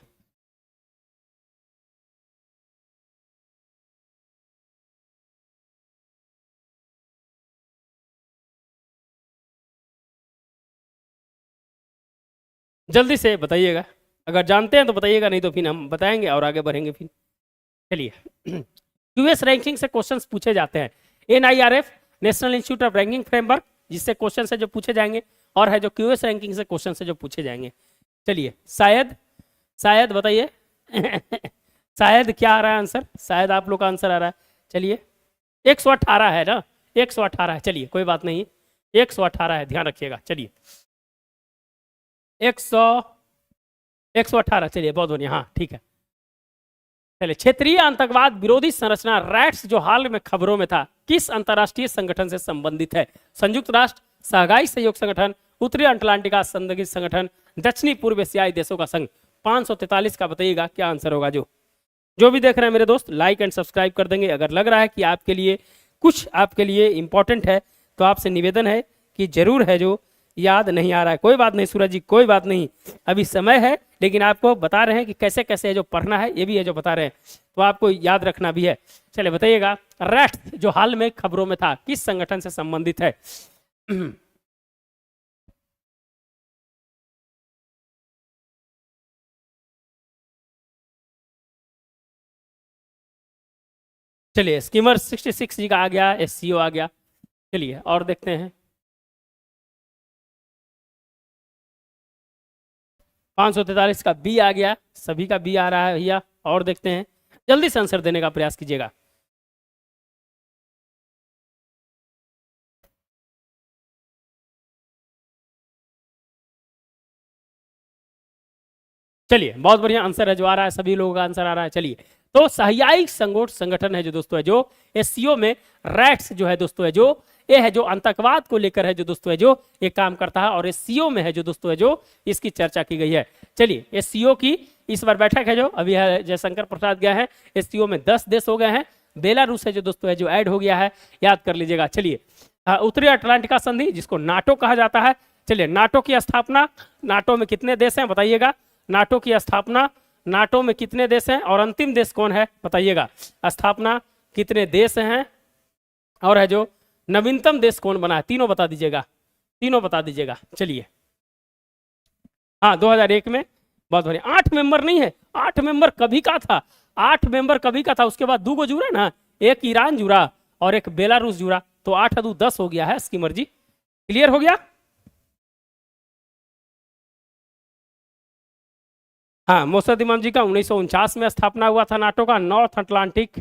जल्दी से बताइएगा, अगर जानते हैं तो बताइएगा, नहीं तो फिर हम बताएंगे और आगे बढ़ेंगे फिर। चलिए यूएस रैंकिंग से क्वेश्चंस पूछे जाते हैं। NIRF national institute of ranking framework, जिससे क्वेश्चन से जो पूछे जाएंगे, और है जो क्यूएस रैंकिंग से क्वेश्चन से जो पूछे जाएंगे। चलिए शायद, शायद बताइए शायद क्या आ रहा है आंसर, शायद आप लोग का आंसर आ रहा है। चलिए 118 है ना, 118 है, चलिए कोई बात नहीं, 118 है, ध्यान रखिएगा। चलिए 118, चलिए बहुत बढ़िया, हाँ ठीक है। चलिए, क्षेत्रीय आतंकवाद विरोधी संरचना रैट्स जो हाल में खबरों में था, किस अंतरराष्ट्रीय संगठन से संबंधित है? संयुक्त राष्ट्र, शंघाई सहयोग संगठन, उत्तरी अटलांटिका संघ संगठन, दक्षिणी पूर्व एशियाई देशों का संघ। 543 का बताइएगा क्या आंसर होगा। जो भी देख रहे हैं मेरे दोस्त, लाइक एंड सब्सक्राइब कर देंगे। अगर लग रहा है कि आपके लिए कुछ आपके लिए इंपॉर्टेंट है, तो आपसे निवेदन है कि जरूर है जो याद नहीं आ रहा है, कोई बात नहीं सूरज जी, कोई बात नहीं, अभी समय है, लेकिन आपको बता रहे हैं कि कैसे कैसे है जो पढ़ना है, ये भी है जो बता रहे हैं, तो आपको याद रखना भी है। चलिए बताइएगा, रैट्स जो हाल में खबरों में था, किस संगठन से संबंधित है? चलिए स्कीमर 66 जी का आ गया, एससीओ आ गया। चलिए और देखते हैं, 543 का बी आ गया, सभी का बी आ रहा है भैया। और देखते हैं, जल्दी से आंसर देने का प्रयास कीजिएगा। चलिए बहुत बढ़िया आंसर है जो आ रहा है, सभी लोगों का आंसर आ रहा है। चलिए, तो सहायक संगठन है जो दोस्तों है जो एससीओ में, रैट्स जो है दोस्तों है जो, ये है जो आतंकवाद को लेकर है जो दोस्तों है जो ये काम करता है, और एससीओ में है जो दोस्तों है जो इसकी चर्चा की गई है। चलिए एससीओ की इस बार बैठक है जो अभी है, जयशंकर प्रसाद गया है। एससीओ में 10 देश हो गए हैं, बेलारूस है जो दोस्तों है जो ऐड हो गया है, याद कर लीजिएगा। चलिए उत्तरी अटलांटिका संधि जिसको नाटो कहा जाता है। चलिए नाटो की स्थापना, नाटो में कितने देश हैं बताइएगा, नाटो की स्थापना, नाटो में कितने देश हैं, और अंतिम देश कौन है बताइएगा, स्थापना कितने देश हैं, और है जो नवीनतम देश कौन बना है, तीनों बता दीजिएगा, तीनों बता दीजिएगा। चलिए हाँ 2001 में, बहुत बढ़िया। 8 मेंबर नहीं है, 8 मेंबर कभी का था, 8 मेंबर कभी का था, उसके बाद 2 जुड़ा ना, एक ईरान जुड़ा और एक बेलारूस जुड़ा, तो 8 2 10 हो गया है स्कीमर जी। क्लियर हो गया? हाँ मोसद इमाम जी का 1949 में स्थापना हुआ था नाटो का, नॉर्थ अटलांटिक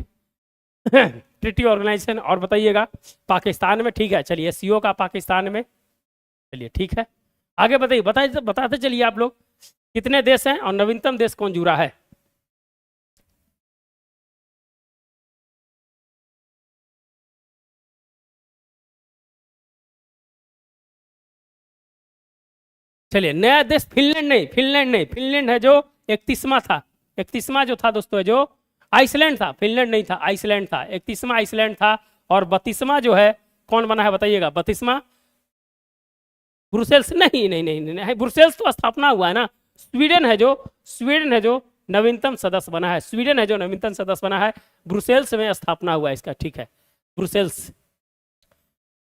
ट्रीटी ऑर्गेनाइजेशन। और बताइएगा पाकिस्तान में, ठीक है। चलिए सीओ का पाकिस्तान में, चलिए ठीक है। आगे बताइए, बताते चलिए आप लोग कितने देश हैं और नवीनतम देश कौन जुड़ा है। चलिए नया देश फिनलैंड नहीं, फिनलैंड नहीं, फिनलैंड है जो 31वां था, 31वां जो था दोस्तों है जो आइसलैंड था, फिनलैंड नहीं था, आइसलैंड था, 31वां आइसलैंड था। और 32वां जो है कौन बना है बताइएगा, 32वां ब्रुसेल्स नहीं, नहीं नहीं नहीं, नहीं ब्रुसेल्स तो स्थापना हुआ है ना, स्वीडन है जो, स्वीडन है जो नवीनतम सदस्य बना है, स्वीडन है जो नवीनतम सदस्य बना है, ब्रुसेल्स में स्थापना हुआ है इसका, ठीक है ब्रुसेल्स।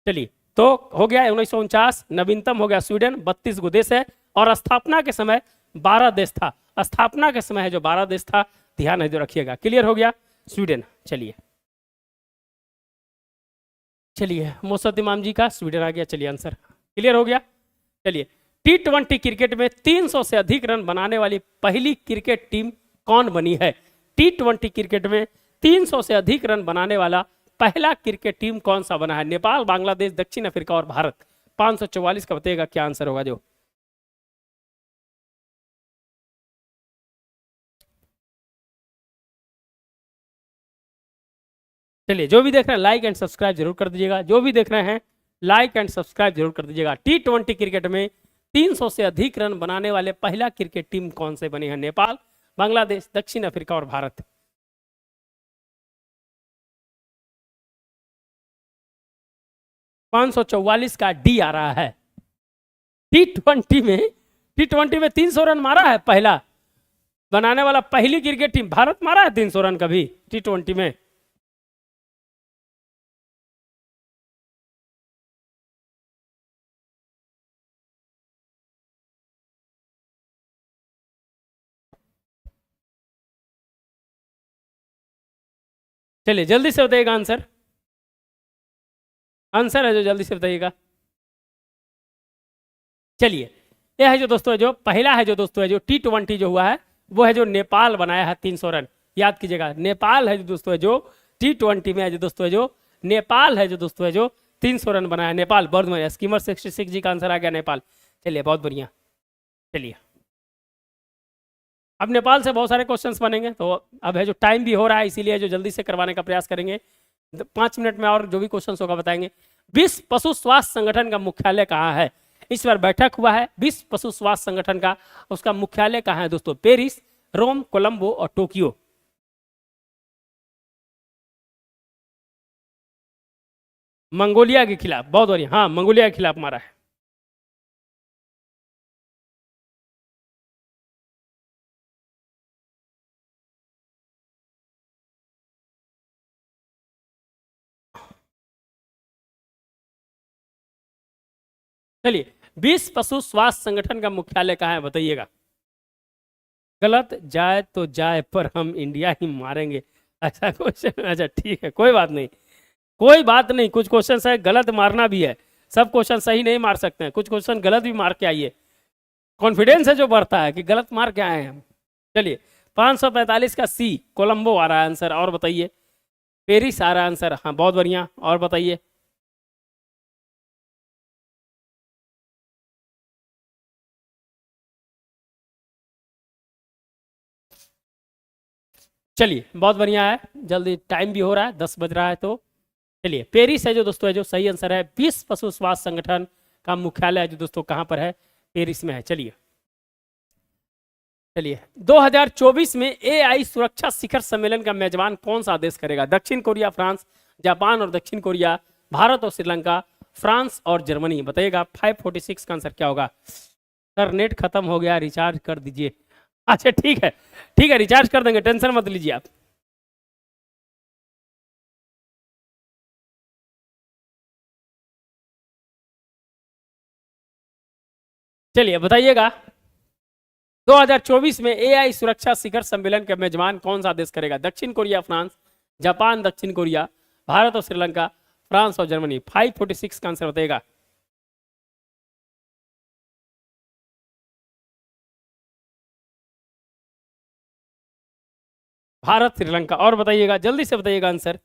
चलिए तो हो गया 1949, नवीनतम हो गया स्वीडन, 32 गो देश है, और स्थापना के समय 12 देश था, स्थापना के समय है जो 12 देश था, ध्यान है जो रखिएगा। क्लियर हो गया स्वीडन। चलिए चलिए मोसद इमाम जी का स्वीडन आ गया, चलिए आंसर क्लियर हो गया। चलिए T20 क्रिकेट में 300 से अधिक रन बनाने वाली पहली क्रिकेट टीम कौन बनी है? T20 क्रिकेट में 300 से अधिक रन बनाने वाला पहला क्रिकेट टीम कौन सा बना है? नेपाल, बांग्लादेश, दक्षिण अफ्रीका और भारत। 544 का बताइएगा क्या आंसर होगा जो। चलिए जो भी देख रहे हैं लाइक एंड सब्सक्राइब जरूर कर दीजिएगा, जो भी देख रहे हैं लाइक एंड सब्सक्राइब जरूर कर दीजिएगा। T20 क्रिकेट में 300 से अधिक रन बनाने वाले पहला क्रिकेट टीम कौन से बने हैं? नेपाल, बांग्लादेश, दक्षिण अफ्रीका और भारत। 544 का डी आ रहा है। टी ट्वेंटी में 300 रन मारा है पहला बनाने वाला पहली क्रिकेट टीम, भारत मारा है 300 रन कभी T20 में? चलिए जल्दी से बताइएगा आंसर। आंसर है जो जल्दी से बताइएगा। चलिए, यह है जो दोस्तों जो पहला है जो दोस्तों है जो T20 जो हुआ है वो है जो नेपाल बनाया है 300 रन। याद कीजिएगा, नेपाल है जो दोस्तों है जो T20 में है जो दोस्तों है जो नेपाल है जो दोस्तों है जो 300 रन बनाया नेपाल। बहुत बढ़िया, स्कीमर 66 जी का आंसर आ गया नेपाल। चलिए बहुत बढ़िया। चलिए अब नेपाल से बहुत सारे क्वेश्चंस बनेंगे, तो अब है जो टाइम भी हो रहा है इसीलिए जो जल्दी से करवाने का प्रयास करेंगे। 5 मिनट में और जो भी क्वेश्चंस होगा बताएंगे। विश्व पशु स्वास्थ्य संगठन का मुख्यालय कहाँ है? इस बार बैठक हुआ है विश्व पशु स्वास्थ्य संगठन का, उसका मुख्यालय कहाँ है दोस्तों? पेरिस, रोम, कोलंबो और टोक्यो। मंगोलिया के खिलाफ। बहुत बढ़िया, हाँ मंगोलिया के खिलाफ मारा है। चलिए, विश्व पशु स्वास्थ्य संगठन का मुख्यालय कहाँ है बताइएगा। गलत जाए तो जाए पर हम इंडिया ही मारेंगे, ऐसा क्वेश्चन। अच्छा ठीक है, कोई बात नहीं, कोई बात नहीं। कुछ क्वेश्चन है गलत मारना भी है, सब क्वेश्चन सही नहीं मार सकते हैं, कुछ क्वेश्चन गलत भी मार के आइए। कॉन्फिडेंस है जो बढ़ता है कि गलत मार के आए हैं हम। चलिए 545 का सी कोलंबो आ रहा है आंसर। और बताइए, पेरिस आ रहा है आंसर। हाँ बहुत बढ़िया, और बताइए। चलिए बहुत बढ़िया है, जल्दी टाइम भी हो रहा है, 10 बज रहा है। तो चलिए, पेरिस है जो दोस्तों है जो सही आंसर है। विश्व पशु स्वास्थ्य संगठन का मुख्यालय है जो दोस्तों कहाँ पर है? पेरिस में है। चलिए चलिए 2024 में एआई सुरक्षा शिखर सम्मेलन का मेजबान कौन सा देश करेगा? दक्षिण कोरिया, फ्रांस, जापान और दक्षिण कोरिया, भारत और श्रीलंका, फ्रांस और जर्मनी। बताइएगा 546 का आंसर क्या होगा? सर नेट खत्म हो गया, रिचार्ज कर दीजिए। अच्छा ठीक है, ठीक है, रिचार्ज कर देंगे, टेंशन मत लीजिए आप। चलिए बताइएगा, 2024 में एआई सुरक्षा शिखर सम्मेलन का मेजबान कौन सा देश करेगा? दक्षिण कोरिया, फ्रांस, जापान, दक्षिण कोरिया, भारत और श्रीलंका, फ्रांस और जर्मनी। 546 का आंसर बताइएगा। भारत, श्रीलंका। और बताइएगा, जल्दी से बताइएगा आंसर।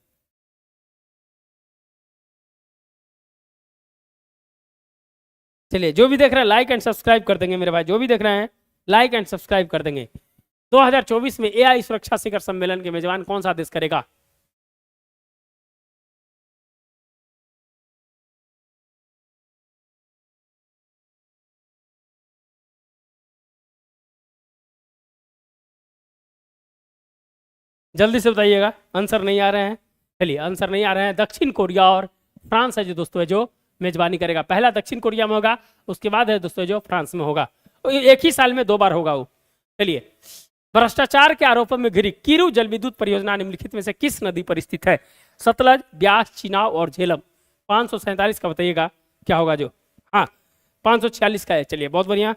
चलिए, जो भी देख रहे हैं लाइक एंड सब्सक्राइब कर देंगे मेरे भाई, जो भी देख रहे हैं लाइक एंड सब्सक्राइब कर देंगे। 2024 में एआई सुरक्षा शिखर सम्मेलन के मेजबान कौन सा देश करेगा? जल्दी से बताइएगा, आंसर नहीं आ रहे हैं। चलिए, आंसर नहीं आ रहे हैं। दक्षिण कोरिया और फ्रांस है जो दोस्तों है जो मेजबानी करेगा। पहला दक्षिण कोरिया में होगा, उसके बाद है दोस्तों जो फ्रांस में होगा। एक ही साल में 2 बार होगा वो। चलिए, भ्रष्टाचार के आरोपों में घिरी किरु जलविद्युत परियोजना निम्नलिखित में से किस नदी पर स्थित है? सतलज, ब्यास, चिनाब और झेलम। 547 का बताइएगा क्या होगा जो। हाँ 546 का है। चलिए बहुत बढ़िया।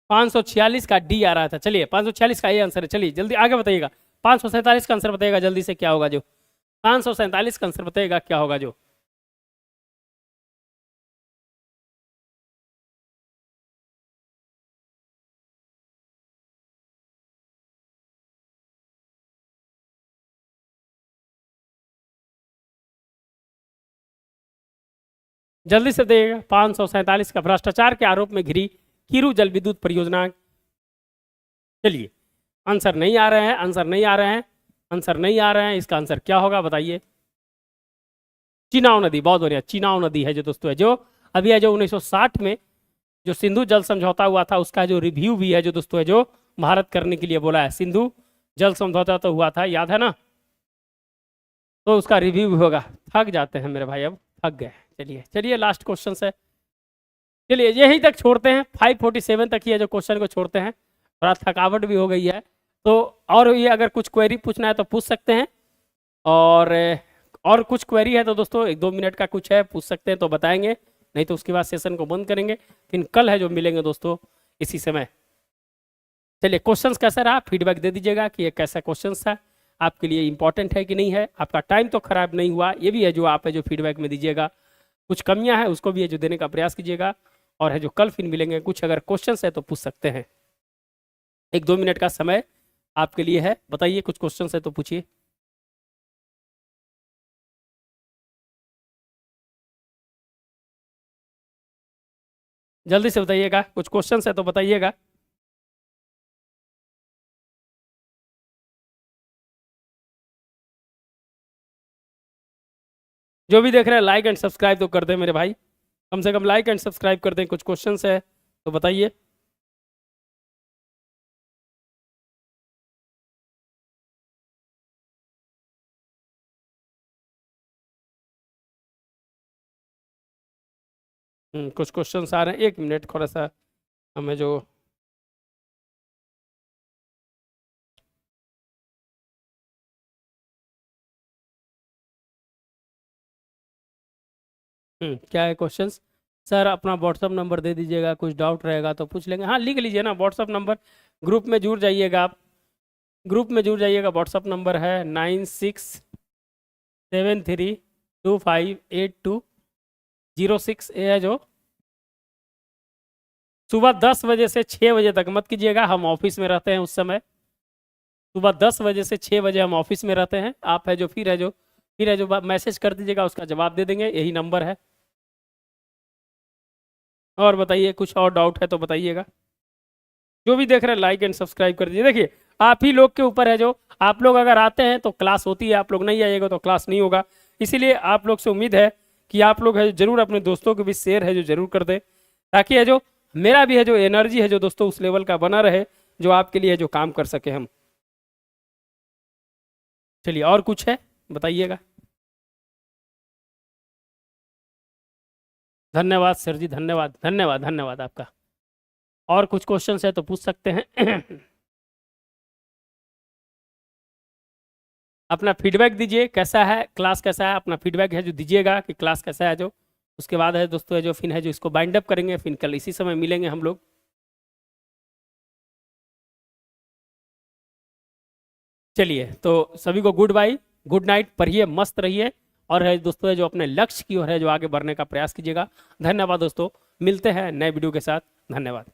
पाँच सौ छियालीस का डी आ रहा था। चलिए 546 का ये आंसर है। चलिए जल्दी आगे बताइएगा। 547 का आंसर बताइएगा जल्दी से क्या होगा जो। 547 का आंसर बताइएगा क्या होगा जो। जल्दी से बताइएगा। 547 का भ्रष्टाचार के आरोप में घिरी किरु जल विद्युत परियोजना। चलिए, आंसर नहीं आ रहे हैं, आंसर नहीं आ रहे हैं, आंसर नहीं आ रहे हैं। इसका आंसर क्या होगा बताइए। चिनाव नदी। बहुत बढ़िया, चिनाव नदी है जो दोस्तों है जो अभी है जो 1960 में जो सिंधु जल समझौता हुआ था उसका जो रिव्यू भी है जो दोस्तों है जो भारत करने के लिए बोला है। सिंधु जल समझौता तो हुआ था, याद है ना, तो उसका रिव्यू भी होगा। थक जाते हैं मेरे भाई, अब थक गए। चलिए चलिए, लास्ट क्वेश्चन है। चलिए यहीं तक छोड़ते हैं, 547 तक ही है जो क्वेश्चन को छोड़ते हैं। थोड़ा थकावट भी हो गई है, तो और ये अगर कुछ क्वेरी पूछना है तो पूछ सकते हैं। और कुछ क्वेरी है तो दोस्तों 1-2 मिनट का कुछ है, पूछ सकते हैं तो बताएंगे, नहीं तो उसके बाद सेशन को बंद करेंगे। फिर कल है जो मिलेंगे दोस्तों इसी समय। चलिए, क्वेश्चंस कैसा रहा फीडबैक दे दीजिएगा कि ये कैसा क्वेश्चंस था, आपके लिए इंपॉर्टेंट है कि नहीं है। आपका टाइम तो खराब नहीं हुआ, ये भी है जो आप है जो फीडबैक में दीजिएगा। कुछ कमियां हैं उसको भी है जो देने का प्रयास कीजिएगा। और है जो कल फिर मिलेंगे, कुछ अगर क्वेश्चंस है तो पूछ सकते हैं। 1-2 मिनट का समय आपके लिए है, बताइए कुछ क्वेश्चंस है तो पूछिए। जल्दी से बताइएगा, कुछ क्वेश्चंस है तो बताइएगा। जो भी देख रहे हैं लाइक एंड सब्सक्राइब तो कर दें मेरे भाई, कम से कम लाइक एंड सब्सक्राइब कर दें। कुछ क्वेश्चंस है तो बताइए। कुछ क्वेश्चंस आ रहे हैं, 1 मिनट थोड़ा सा हमें जो क्या है क्वेश्चंस। सर अपना व्हाट्सअप नंबर दे दीजिएगा, कुछ डाउट रहेगा तो पूछ लेंगे। हाँ लिख लीजिए ना व्हाट्सअप नंबर, ग्रुप में जुड़ जाइएगा आप, ग्रुप में जुड़ जाइएगा। व्हाट्सअप नंबर है 9673258206। ये है जो सुबह 10 बजे से 6 बजे तक मत कीजिएगा, हम ऑफिस में रहते हैं उस समय। सुबह 10 बजे से 6 बजे हम ऑफिस में रहते हैं। आप है जो फिर है जो मैसेज कर दीजिएगा, उसका जवाब दे देंगे, यही नंबर है। और बताइए कुछ और डाउट है तो बताइएगा। जो भी देख रहे हैं लाइक एंड सब्सक्राइब कर दीजिए। देखिए आप ही लोग के ऊपर है, जो आप लोग अगर आते हैं तो क्लास होती है, आप लोग नहीं आइएगा तो क्लास नहीं होगा। इसीलिए आप लोग से उम्मीद है कि आप लोग है जरूर अपने दोस्तों को भी शेयर है जो जरूर कर दें, ताकि है जो मेरा भी है जो एनर्जी है जो दोस्तों उस लेवल का बना रहे जो आपके लिए जो काम कर सके हम। चलिए और कुछ है बताइएगा। धन्यवाद सर जी, धन्यवाद धन्यवाद धन्यवाद आपका। और कुछ क्वेश्चंस है तो पूछ सकते हैं। अपना फीडबैक दीजिए, कैसा है क्लास, कैसा है अपना फीडबैक है जो दीजिएगा कि क्लास कैसा है जो। उसके बाद है दोस्तों है जो फिर है जो इसको बाइंड अप करेंगे, फिर कल इसी समय मिलेंगे हम लोग। चलिए तो सभी को गुड बाय, गुड नाइट, पढ़िए, मस्त रहिए। और है दोस्तों है जो अपने लक्ष्य की ओर है जो आगे बढ़ने का प्रयास कीजिएगा। धन्यवाद दोस्तों, मिलते हैं नए वीडियो के साथ। धन्यवाद।